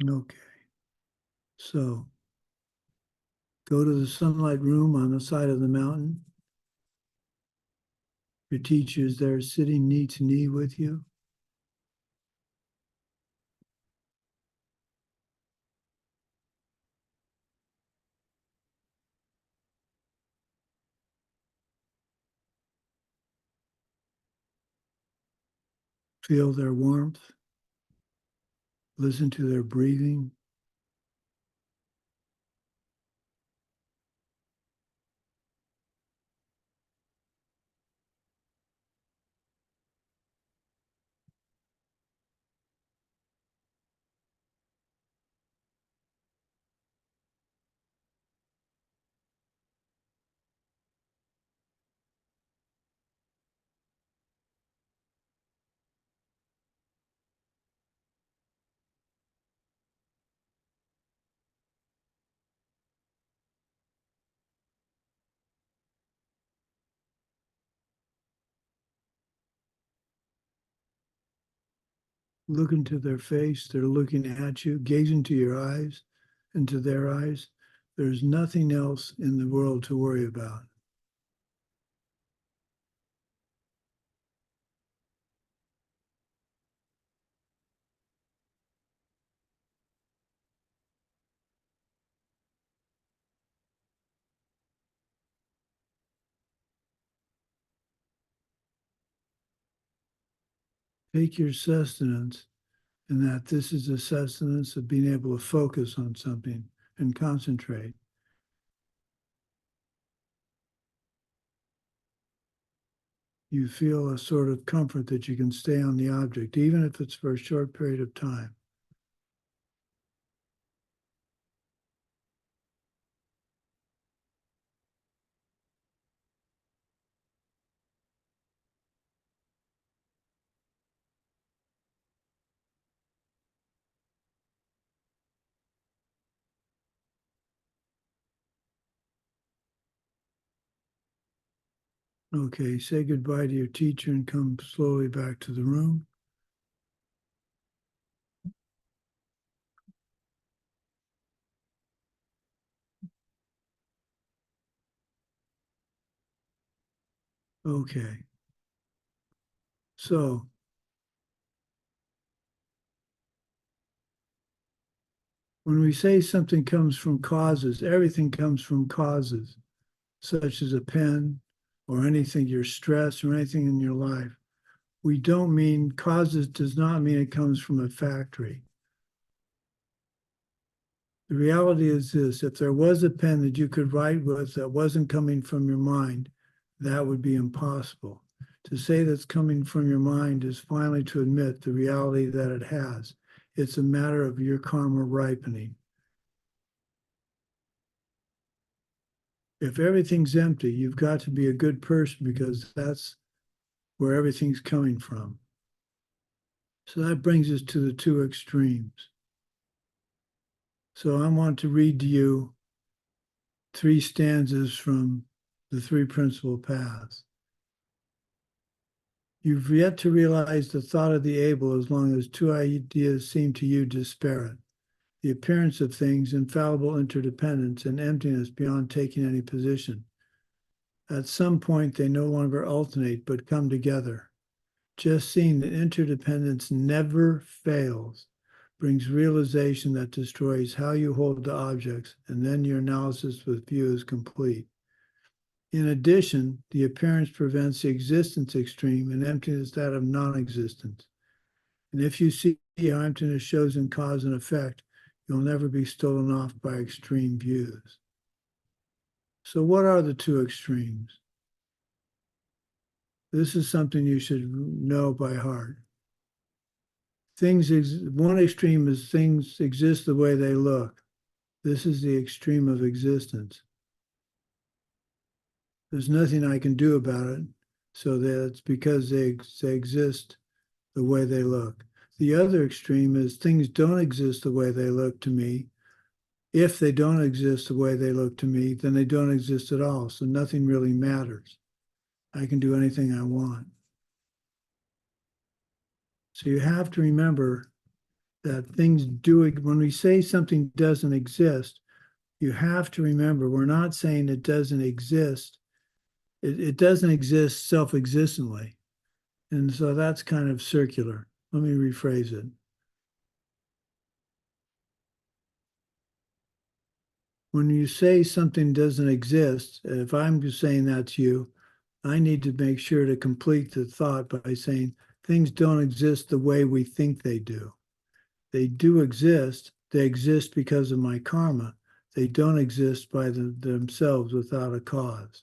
Okay. So go to the sunlight room on the side of the mountain. Your teacher is there sitting knee to knee with you. Feel their warmth. Listen to their breathing. Look into their face. They're looking at you. Gaze into your eyes, into their eyes. There's nothing else in the world to worry about. Take your sustenance in that this is the sustenance of being able to focus on something and concentrate. You feel a sort of comfort that you can stay on the object, even if it's for a short period of time. Okay, say goodbye to your teacher and come slowly back to the room. Okay. So, when we say something comes from causes, everything comes from causes, such as a pen or anything, your stress or anything in your life. We don't mean causes does not mean it comes from a factory. The reality is this: if there was a pen that you could write with that wasn't coming from your mind, that would be impossible. To say that's coming from your mind is finally to admit the reality that it has. It's a matter of your karma ripening. If everything's empty, you've got to be a good person because that's where everything's coming from. So that brings us to the two extremes. So I want to read to you 3 stanzas from the 3 principal paths. You've yet to realize the thought of the able as long as 2 ideas seem to you disparate. The appearance of things, infallible interdependence, and emptiness beyond taking any position. At some point, they no longer alternate, but come together. Just seeing that interdependence never fails brings realization that destroys how you hold the objects, and then your analysis with view is complete. In addition, the appearance prevents the existence extreme and emptiness that of non-existence. And if you see how emptiness shows in cause and effect, you'll never be stolen off by extreme views. So what are the 2 extremes? This is something you should know by heart. One extreme is things exist the way they look. This is the extreme of existence. There's nothing I can do about it, so that's because they exist the way they look. The other extreme is things don't exist the way they look to me. If they don't exist the way they look to me, then they don't exist at all, so nothing really matters. I can do anything I want. So you have to remember that things do, when we say something doesn't exist, you have to remember we're not saying it doesn't exist. It doesn't exist self-existently. And so that's kind of circular. Let me rephrase it. When you say something doesn't exist, if I'm just saying that to you, I need to make sure to complete the thought by saying things don't exist the way we think they do. They do exist. They exist because of my karma. They don't exist by themselves without a cause.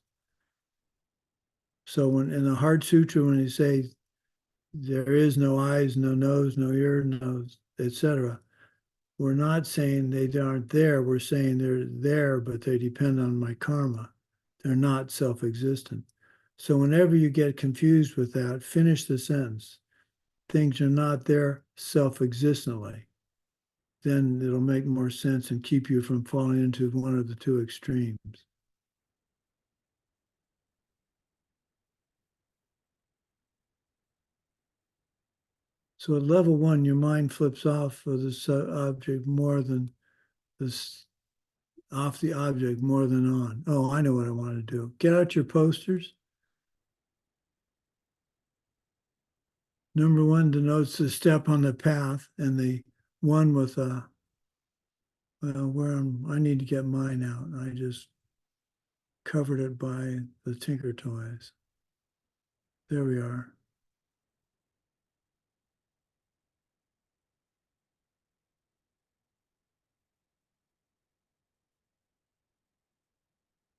So when in the Heart Sutra, when you say there is no eyes, no nose, no ear, no, etc., we're not saying they aren't there. We're saying they're there, but they depend on my karma. They're not self-existent. So whenever you get confused with that, finish the sentence. Things are not there self-existently. Then it'll make more sense and keep you from falling into one of the two extremes. So at level 1, your mind flips off of this object more than this, off the object more than on. Oh, I know what I want to do. Get out your posters. Number 1 denotes the step on the path, and the one with a, well, I need to get mine out. I just covered it by the Tinker Toys. There we are.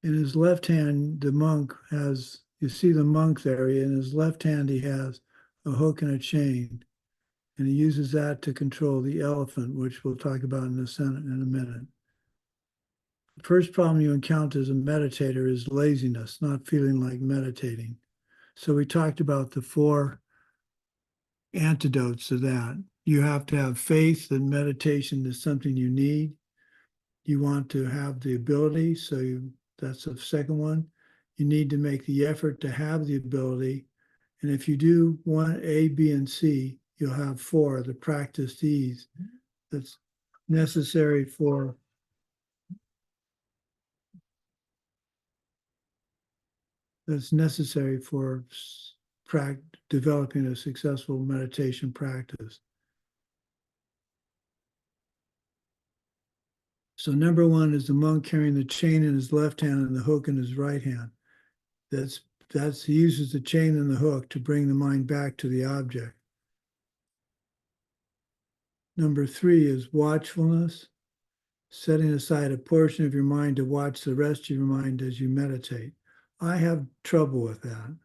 In his left hand, the monk has, you see the monk there, in his left hand he has a hook and a chain, and he uses that to control the elephant, which we'll talk about in a minute. The first problem you encounter as a meditator is laziness, not feeling like meditating. So we talked about the 4 antidotes to that. You have to have faith that meditation is something you need. You want to have the ability, so that's the second one. You need to make the effort to have the ability. And if you do 1, A, B, and C, you'll have 4, the practice these, that's necessary for developing a successful meditation practice. So number 1 is the monk carrying the chain in his left hand and the hook in his right hand. He uses the chain and the hook to bring the mind back to the object. Number 3 is watchfulness, setting aside a portion of your mind to watch the rest of your mind as you meditate. I have trouble with that.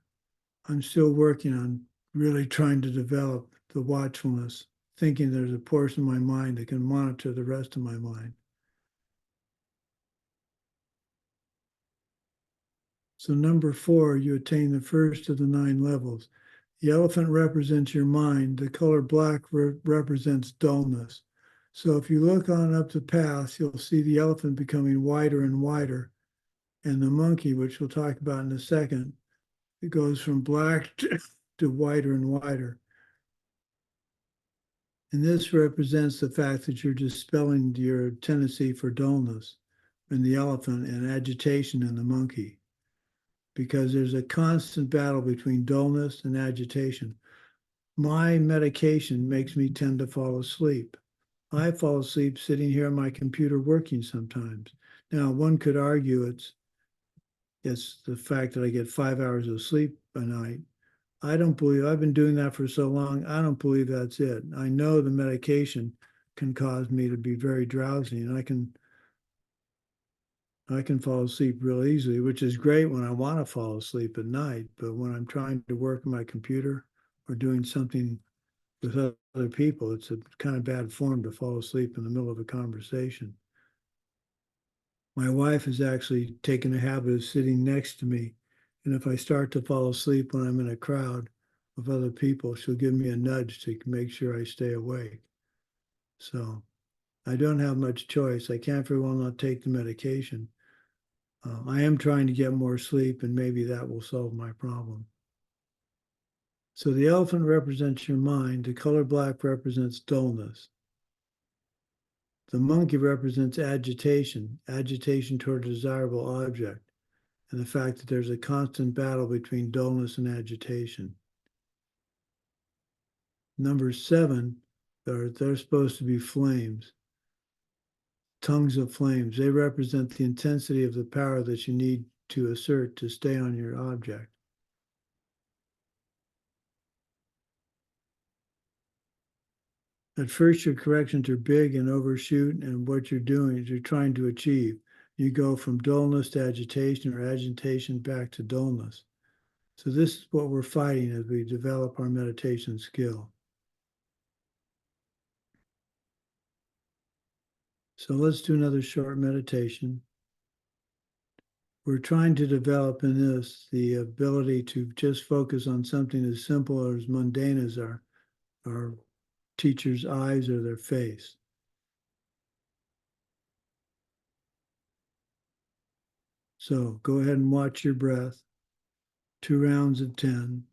I'm still working on really trying to develop the watchfulness, thinking there's a portion of my mind that can monitor the rest of my mind. So number 4, you attain the first of the 9 levels. The elephant represents your mind. The color black represents dullness. So if you look on up the path, you'll see the elephant becoming wider and wider. And the monkey, which we'll talk about in a second, it goes from black to wider and wider. And this represents the fact that you're dispelling your tendency for dullness in the elephant and agitation in the monkey, because there's a constant battle between dullness and agitation. My medication makes me tend to fall asleep. I fall asleep sitting here on my computer working sometimes. Now, one could argue it's the fact that I get 5 hours of sleep a night. I don't believe, I've been doing that for so long, I don't believe that's it. I know the medication can cause me to be very drowsy, and I can fall asleep real easily, which is great when I want to fall asleep at night. But when I'm trying to work on my computer or doing something with other people, it's a kind of bad form to fall asleep in the middle of a conversation. My wife has actually taken a habit of sitting next to me. And if I start to fall asleep when I'm in a crowd of other people, she'll give me a nudge to make sure I stay awake. So I don't have much choice. I can't very well not take the medication. I am trying to get more sleep, and maybe that will solve my problem. So the elephant represents your mind. The color black represents dullness. The monkey represents agitation, agitation toward a desirable object, and the fact that there's a constant battle between dullness and agitation. Number 7, they're supposed to be flames, tongues of flames. They represent the intensity of the power that you need to assert to stay on your object. At first, your corrections are big and overshoot, and what you're doing is you're trying to achieve. You go from dullness to agitation, or agitation back to dullness. So this is what we're fighting as we develop our meditation skill. So let's do another short meditation. We're trying to develop in this the ability to just focus on something as simple or as mundane as our teacher's eyes or their face. So go ahead and watch your breath. 2 rounds of 10.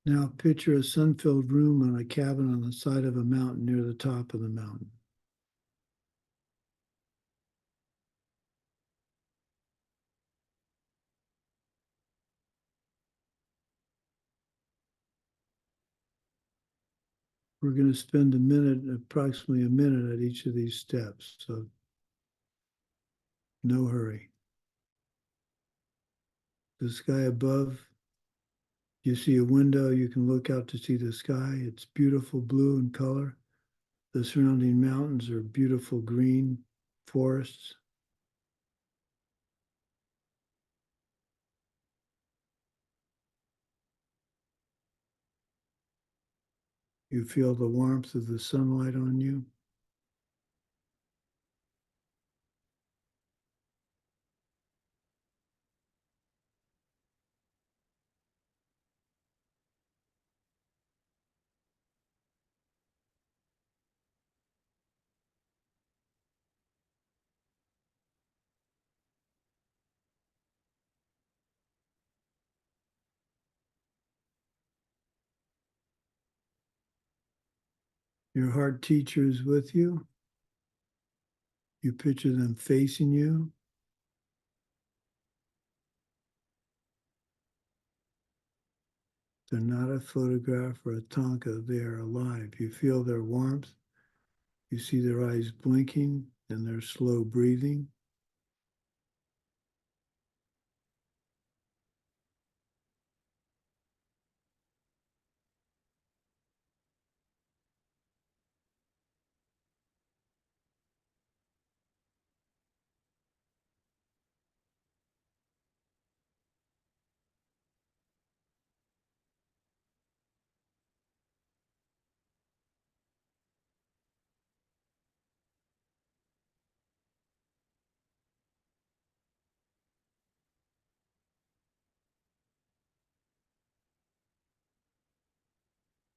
Now picture a sun-filled room on a cabin on the side of a mountain near the top of the mountain. We're going to spend approximately a minute at each of these steps, so no hurry. The sky above, you see a window, you can look out to see the sky. It's beautiful blue in color. The surrounding mountains are beautiful green forests. You feel the warmth of the sunlight on you. Your heart teacher is with you. You picture them facing you. They're not a photograph or a tanka. They are alive. You feel their warmth. You see their eyes blinking and their slow breathing.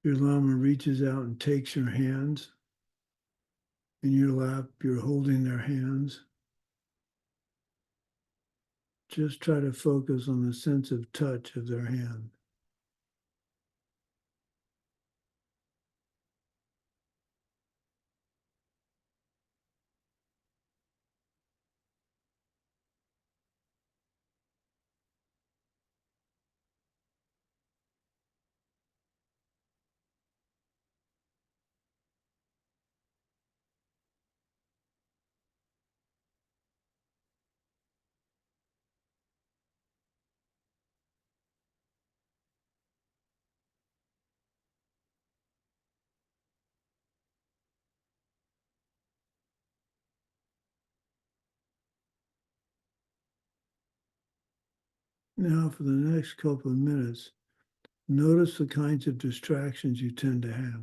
Your Lama reaches out and takes your hands. In your lap, you're holding their hands. Just try to focus on the sense of touch of their hand. Now, for the next couple of minutes, notice the kinds of distractions you tend to have.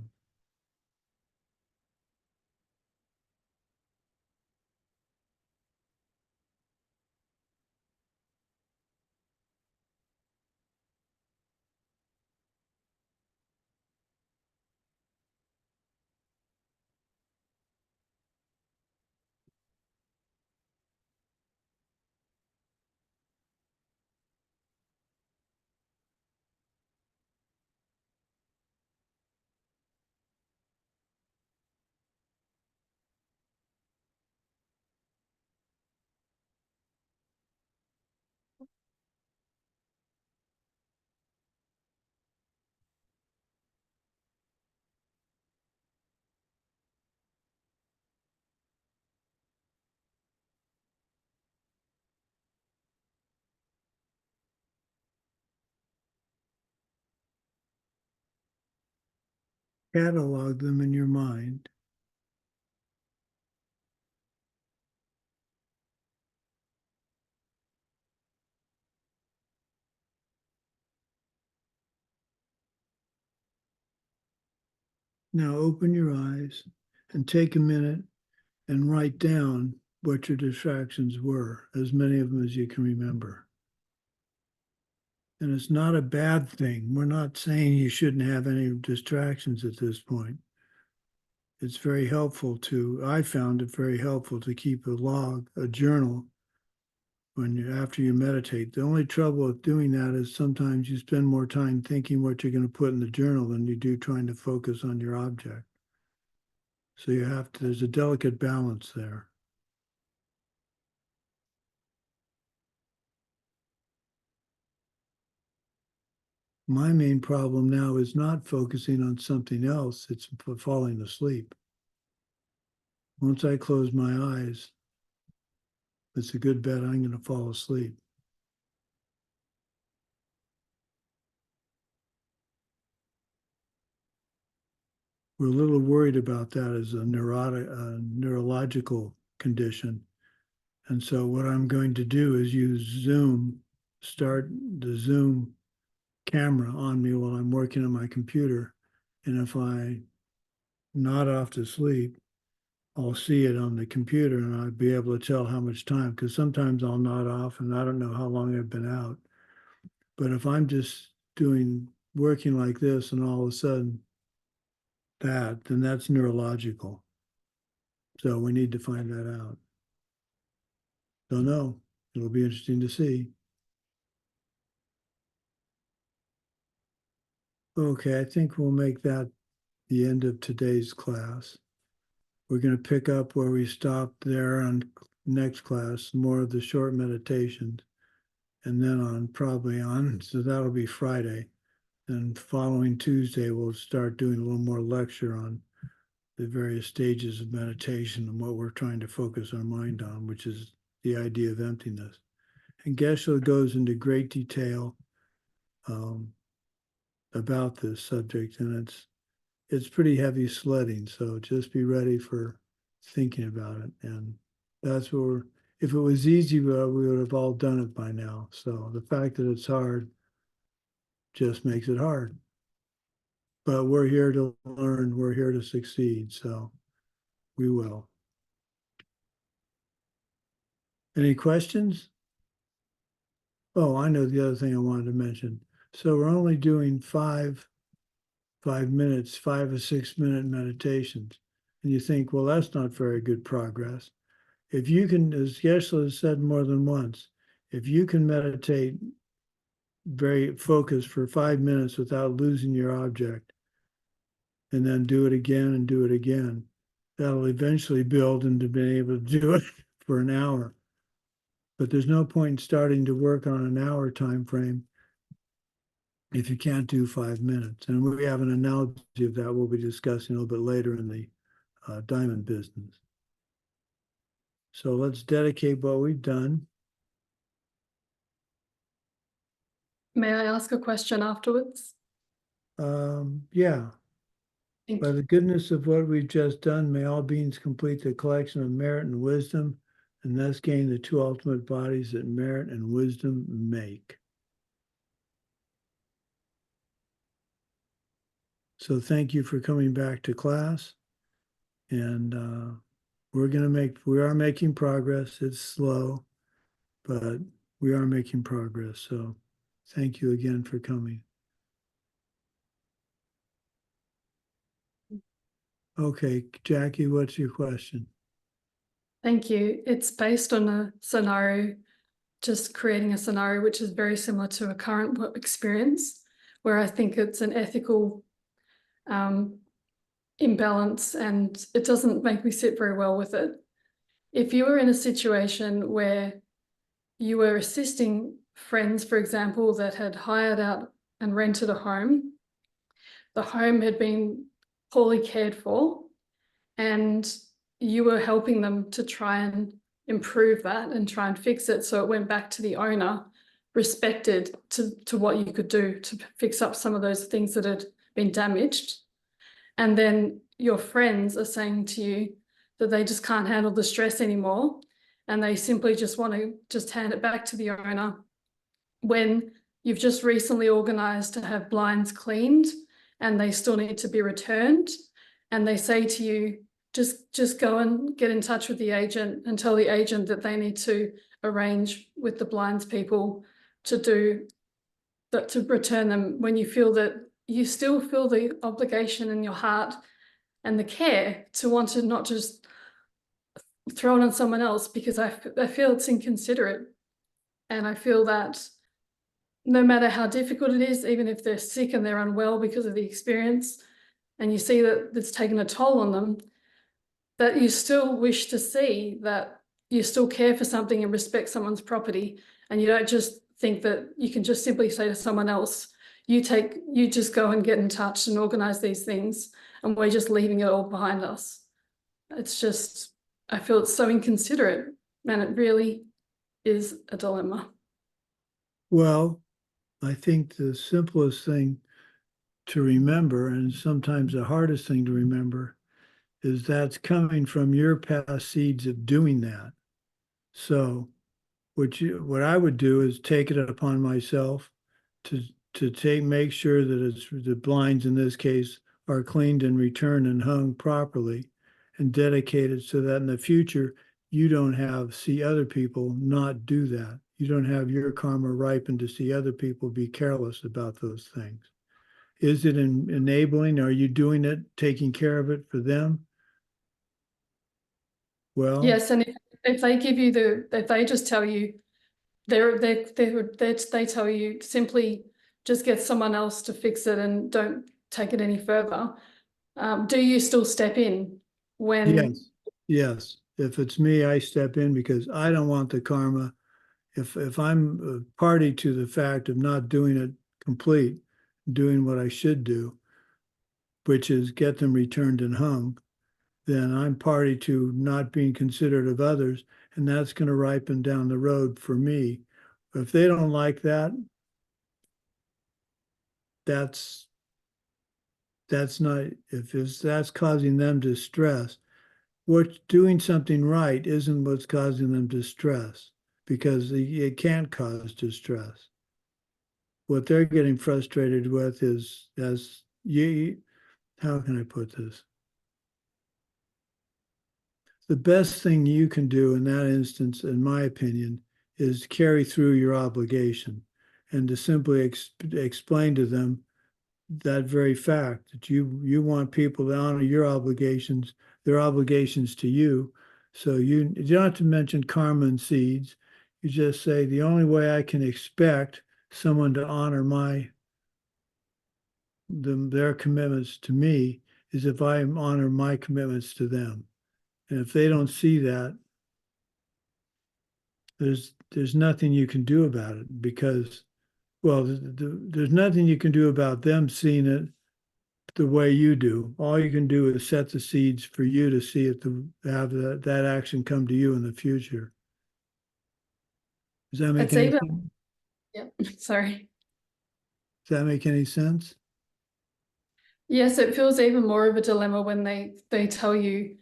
Catalog them in your mind. Now open your eyes and take a minute and write down what your distractions were, as many of them as you can remember. And it's not a bad thing. We're not saying you shouldn't have any distractions at this point. It's very helpful I found it very helpful to keep a log, a journal, after you meditate. The only trouble with doing that is sometimes you spend more time thinking what you're going to put in the journal than you do trying to focus on your object. So there's a delicate balance there. My main problem now is not focusing on something else, it's falling asleep. Once I close my eyes, it's a good bet I'm going to fall asleep. We're a little worried about that as a neurological condition. And so what I'm going to do is use Zoom, start the Zoom camera on me while I'm working on my computer. And if I nod off to sleep, I'll see it on the computer and I'll be able to tell how much time, because sometimes I'll nod off and I don't know how long I've been out. But if I'm just working like this and all of a sudden then that's neurological. So we need to find that out. Don't know. It'll be interesting to see. Okay, I think we'll make that the end of today's class. We're going to pick up where we stopped there on next class, more of the short meditations, and then so that'll be Friday. And following Tuesday, we'll start doing a little more lecture on the various stages of meditation and what we're trying to focus our mind on, which is the idea of emptiness. And Geshe goes into great detail about this subject, and it's pretty heavy sledding. So just be ready for thinking about it. And that's what we're, if it was easy, we would have all done it by now. So the fact that it's hard just makes it hard. But we're here to learn, we're here to succeed. So we will. Any questions? Oh, I know the other thing I wanted to mention. So we're only doing 5 minutes, 5 or 6 minute meditations. And you think, well, that's not very good progress. If you can, as Geshe has said more than once, if you can meditate very focused for 5 minutes without losing your object, and then do it again and do it again, that'll eventually build into being able to do it for an hour. But there's no point in starting to work on an hour time frame if you can't do 5 minutes. And we have an analogy of that we'll be discussing a little bit later in the diamond business. So let's dedicate what we've done. May I ask a question afterwards? Yeah. Thank By you. the goodness of what we've just done, may all beings complete the collection of merit and wisdom, and thus gain the two ultimate bodies that merit and wisdom make. So thank you for coming back to class. And we are making progress. It's slow, but we are making progress. So thank you again for coming. Okay, Jackie, what's your question? Thank you. It's based on a scenario, just creating a scenario which is very similar to a current experience, where I think it's an ethical imbalance and it doesn't make me sit very well with it. If you were in a situation where you were assisting friends, for example, that had hired out and rented a home, the home had been poorly cared for, and you were helping them to try and improve that and try and fix it so it went back to the owner, respected to what you could do to fix up some of those things that had been damaged. And then your friends are saying to you that they just can't handle the stress anymore and they simply just want to just hand it back to the owner, when you've just recently organised to have blinds cleaned and they still need to be returned, and they say to you, just go and get in touch with the agent and tell the agent that they need to arrange with the blinds people to do that, to return them, when you feel that you still feel the obligation in your heart and the care to want to not just throw it on someone else, because I feel it's inconsiderate. And I feel that no matter how difficult it is, even if they're sick and they're unwell because of the experience, and you see that it's taken a toll on them, that you still wish to see that you still care for something and respect someone's property, and you don't just think that you can just simply say to someone else, you just go and get in touch and organize these things, and we're just leaving it all behind us. It's just, I feel it's so inconsiderate, and it really is a dilemma. Well, I think the simplest thing to remember, and sometimes the hardest thing to remember, is that's coming from your past seeds of doing that. So what I would do is take it upon myself to make sure that the blinds in this case are cleaned and returned and hung properly and dedicated, so that in the future you don't see other people not do that. You don't have your karma ripen to see other people be careless about those things. Is it enabling? Are you doing it, taking care of it for them? Well, yes, and if they give you if they just tell you, they tell you simply just get someone else to fix it and don't take it any further. Do you still step in when? Yes. If it's me, I step in because I don't want the karma. If I'm a party to the fact of not doing it complete, doing what I should do, which is get them returned and hung, then I'm party to not being considerate of others, and that's going to ripen down the road for me. If they don't like that, that's not, if that's causing them distress, what doing something right isn't what's causing them distress, because it can't cause distress. What they're getting frustrated with is, as you, how can I put this? The best thing you can do in that instance, in my opinion, is carry through your obligation and to simply explain to them that very fact, that you want people to honor your obligations, their obligations to you. So you don't have to mention karma and seeds. You just say, the only way I can expect someone to honor their commitments to me is if I honor my commitments to them. And if they don't see that, there's nothing you can do about it, because, well, there's nothing you can do about them seeing it the way you do. All you can do is set the seeds for you to see it, to have that action come to you in the future. Does that make It's any even, sense? yeah, sorry. Does that make any sense? Yes, it feels even more of a dilemma when they tell you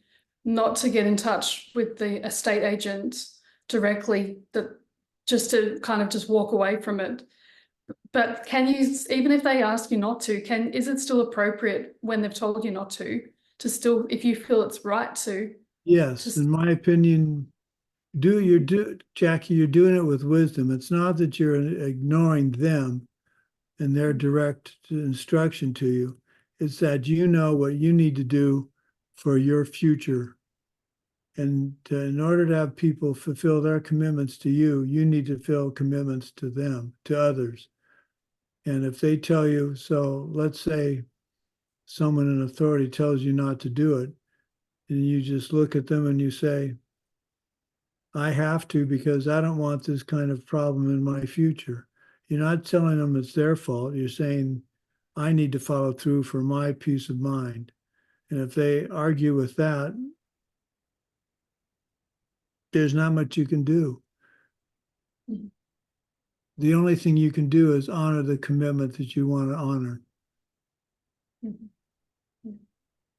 not to get in touch with the estate agent directly, that just to kind of just walk away from it. But can you, even if they ask you not to, is it still appropriate when they've told you not to still, if you feel it's right to? Yes, in my opinion, Jackie, you're doing it with wisdom. It's not that you're ignoring them and their direct instruction to you. It's that you know what you need to do for your future. And in order to have people fulfill their commitments to you, you need to fulfill commitments to them, to others. And if they tell you, so let's say someone in authority tells you not to do it, and you just look at them and you say, I have to because I don't want this kind of problem in my future. You're not telling them it's their fault. You're saying, I need to follow through for my peace of mind. And if they argue with that, there's not much you can do. Mhm. The only thing you can do is honor the commitment that you want to honor. Mhm.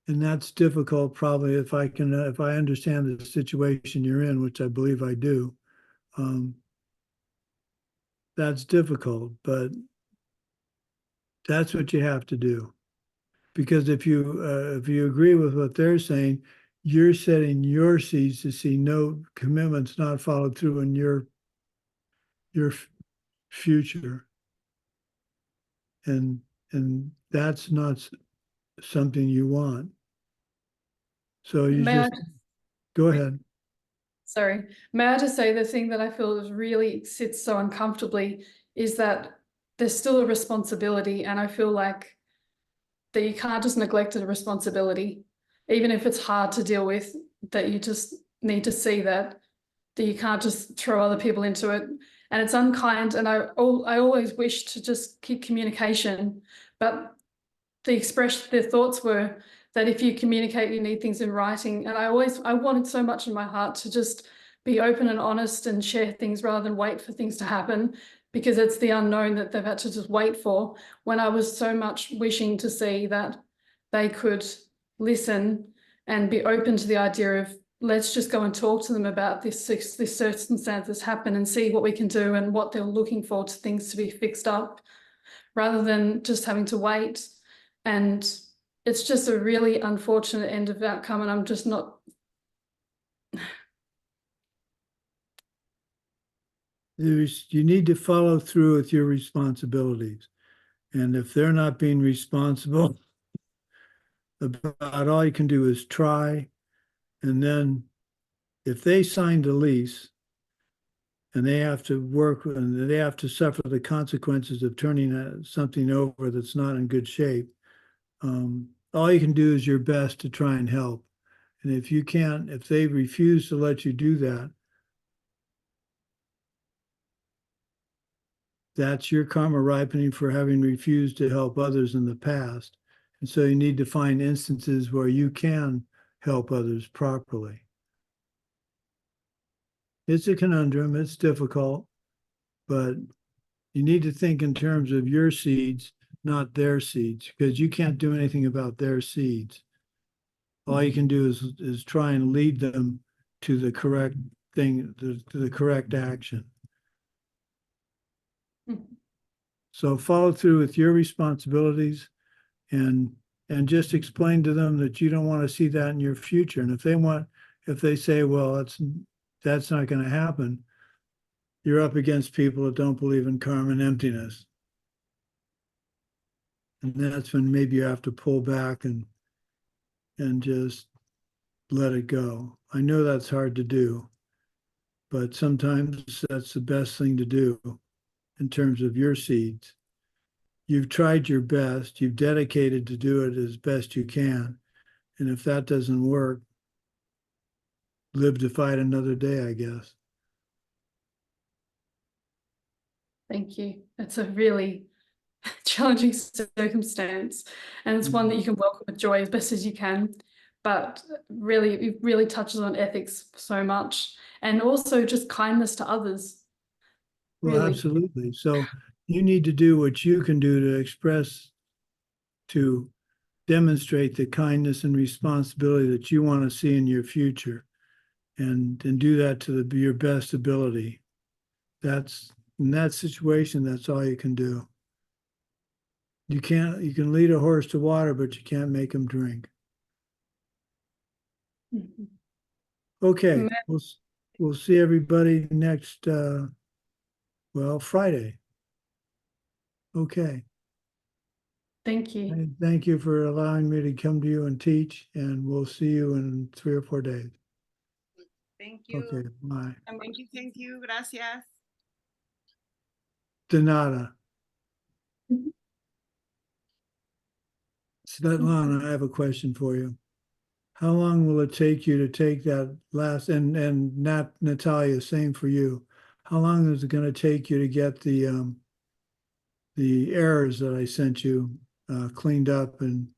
And that's difficult, probably, if I understand the situation you're in, which I believe I do. That's difficult, but that's what you have to do. Because if you agree with what they're saying, you're setting your seeds to see no commitments not followed through in your future, and that's not something you want. So you May I just go ahead. Sorry, may I just say, the thing that I feel is really sits so uncomfortably is that there's still a responsibility, and I feel like that you can't just neglect a responsibility, even if it's hard to deal with, that you just need to see that you can't just throw other people into it. And it's unkind, and I always wish to just keep communication, but their thoughts were that if you communicate, you need things in writing. And I wanted so much in my heart to just be open and honest and share things rather than wait for things to happen, because it's the unknown that they've had to just wait for, when I was so much wishing to see that they could listen and be open to the idea of, let's just go and talk to them about this circumstance that's happened and see what we can do and what they're looking for to things to be fixed up, rather than just having to wait. And it's just a really unfortunate end of outcome, and I'm just not. You need to follow through with your responsibilities. And if they're not being responsible about, all you can do is try. And then if they signed a lease and they have to work and they have to suffer the consequences of turning something over that's not in good shape, all you can do is your best to try and help. And if they refuse to let you do that, that's your karma ripening for having refused to help others in the past. And so you need to find instances where you can help others properly. It's a conundrum, it's difficult, but you need to think in terms of your seeds, not their seeds, because you can't do anything about their seeds. All you can do is try and lead them to the correct thing, to the correct action. So follow through with your responsibilities and just explain to them that you don't want to see that in your future. And if they say, well, that's not going to happen, you're up against people that don't believe in karma and emptiness. And that's when maybe you have to pull back and just let it go. I know that's hard to do, but sometimes that's the best thing to do in terms of your seeds. You've tried your best, you've dedicated to do it as best you can. And if that doesn't work, live to fight another day, I guess. Thank you. It's a really challenging circumstance, and it's one that you can welcome with joy as best as you can. But really, it really touches on ethics so much, and also just kindness to others. Well, Really. absolutely. So you need to do what you can do to express, to demonstrate the kindness and responsibility that you want to see in your future, and do that to your best ability. That's in that situation, that's all you can do. You can lead a horse to water, but you can't make him drink. Mhm. Okay, we'll see everybody next Friday. Okay. Thank you. And thank you for allowing me to come to you and teach, and we'll see you in 3 or 4 days. Thank you. Okay, bye. Thank you. Gracias. De nada. Mhm. Svetlana, I have a question for you. How long will it take you to take that last, and Natalia, same for you. How long is it going to take you to get the errors that I sent you cleaned up? And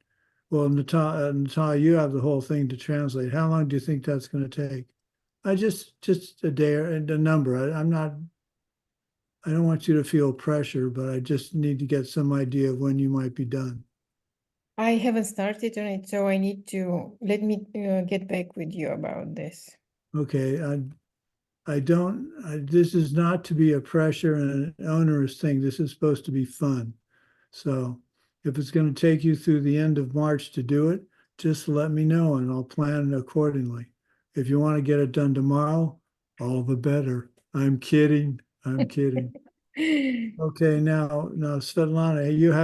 well, Natalia, you have the whole thing to translate. How long do you think that's going to take? I just a day or a number. I don't want you to feel pressure, but I just need to get some idea of when you might be done. I haven't started on it, so I need to let me get back with you about this. Okay, this is not to be a pressure and an onerous thing. This is supposed to be fun. So if it's going to take you through the end of March to do it, just let me know and I'll plan accordingly. If you want to get it done tomorrow, all the better. I'm kidding. I'm kidding. Okay, now Svetlana, you have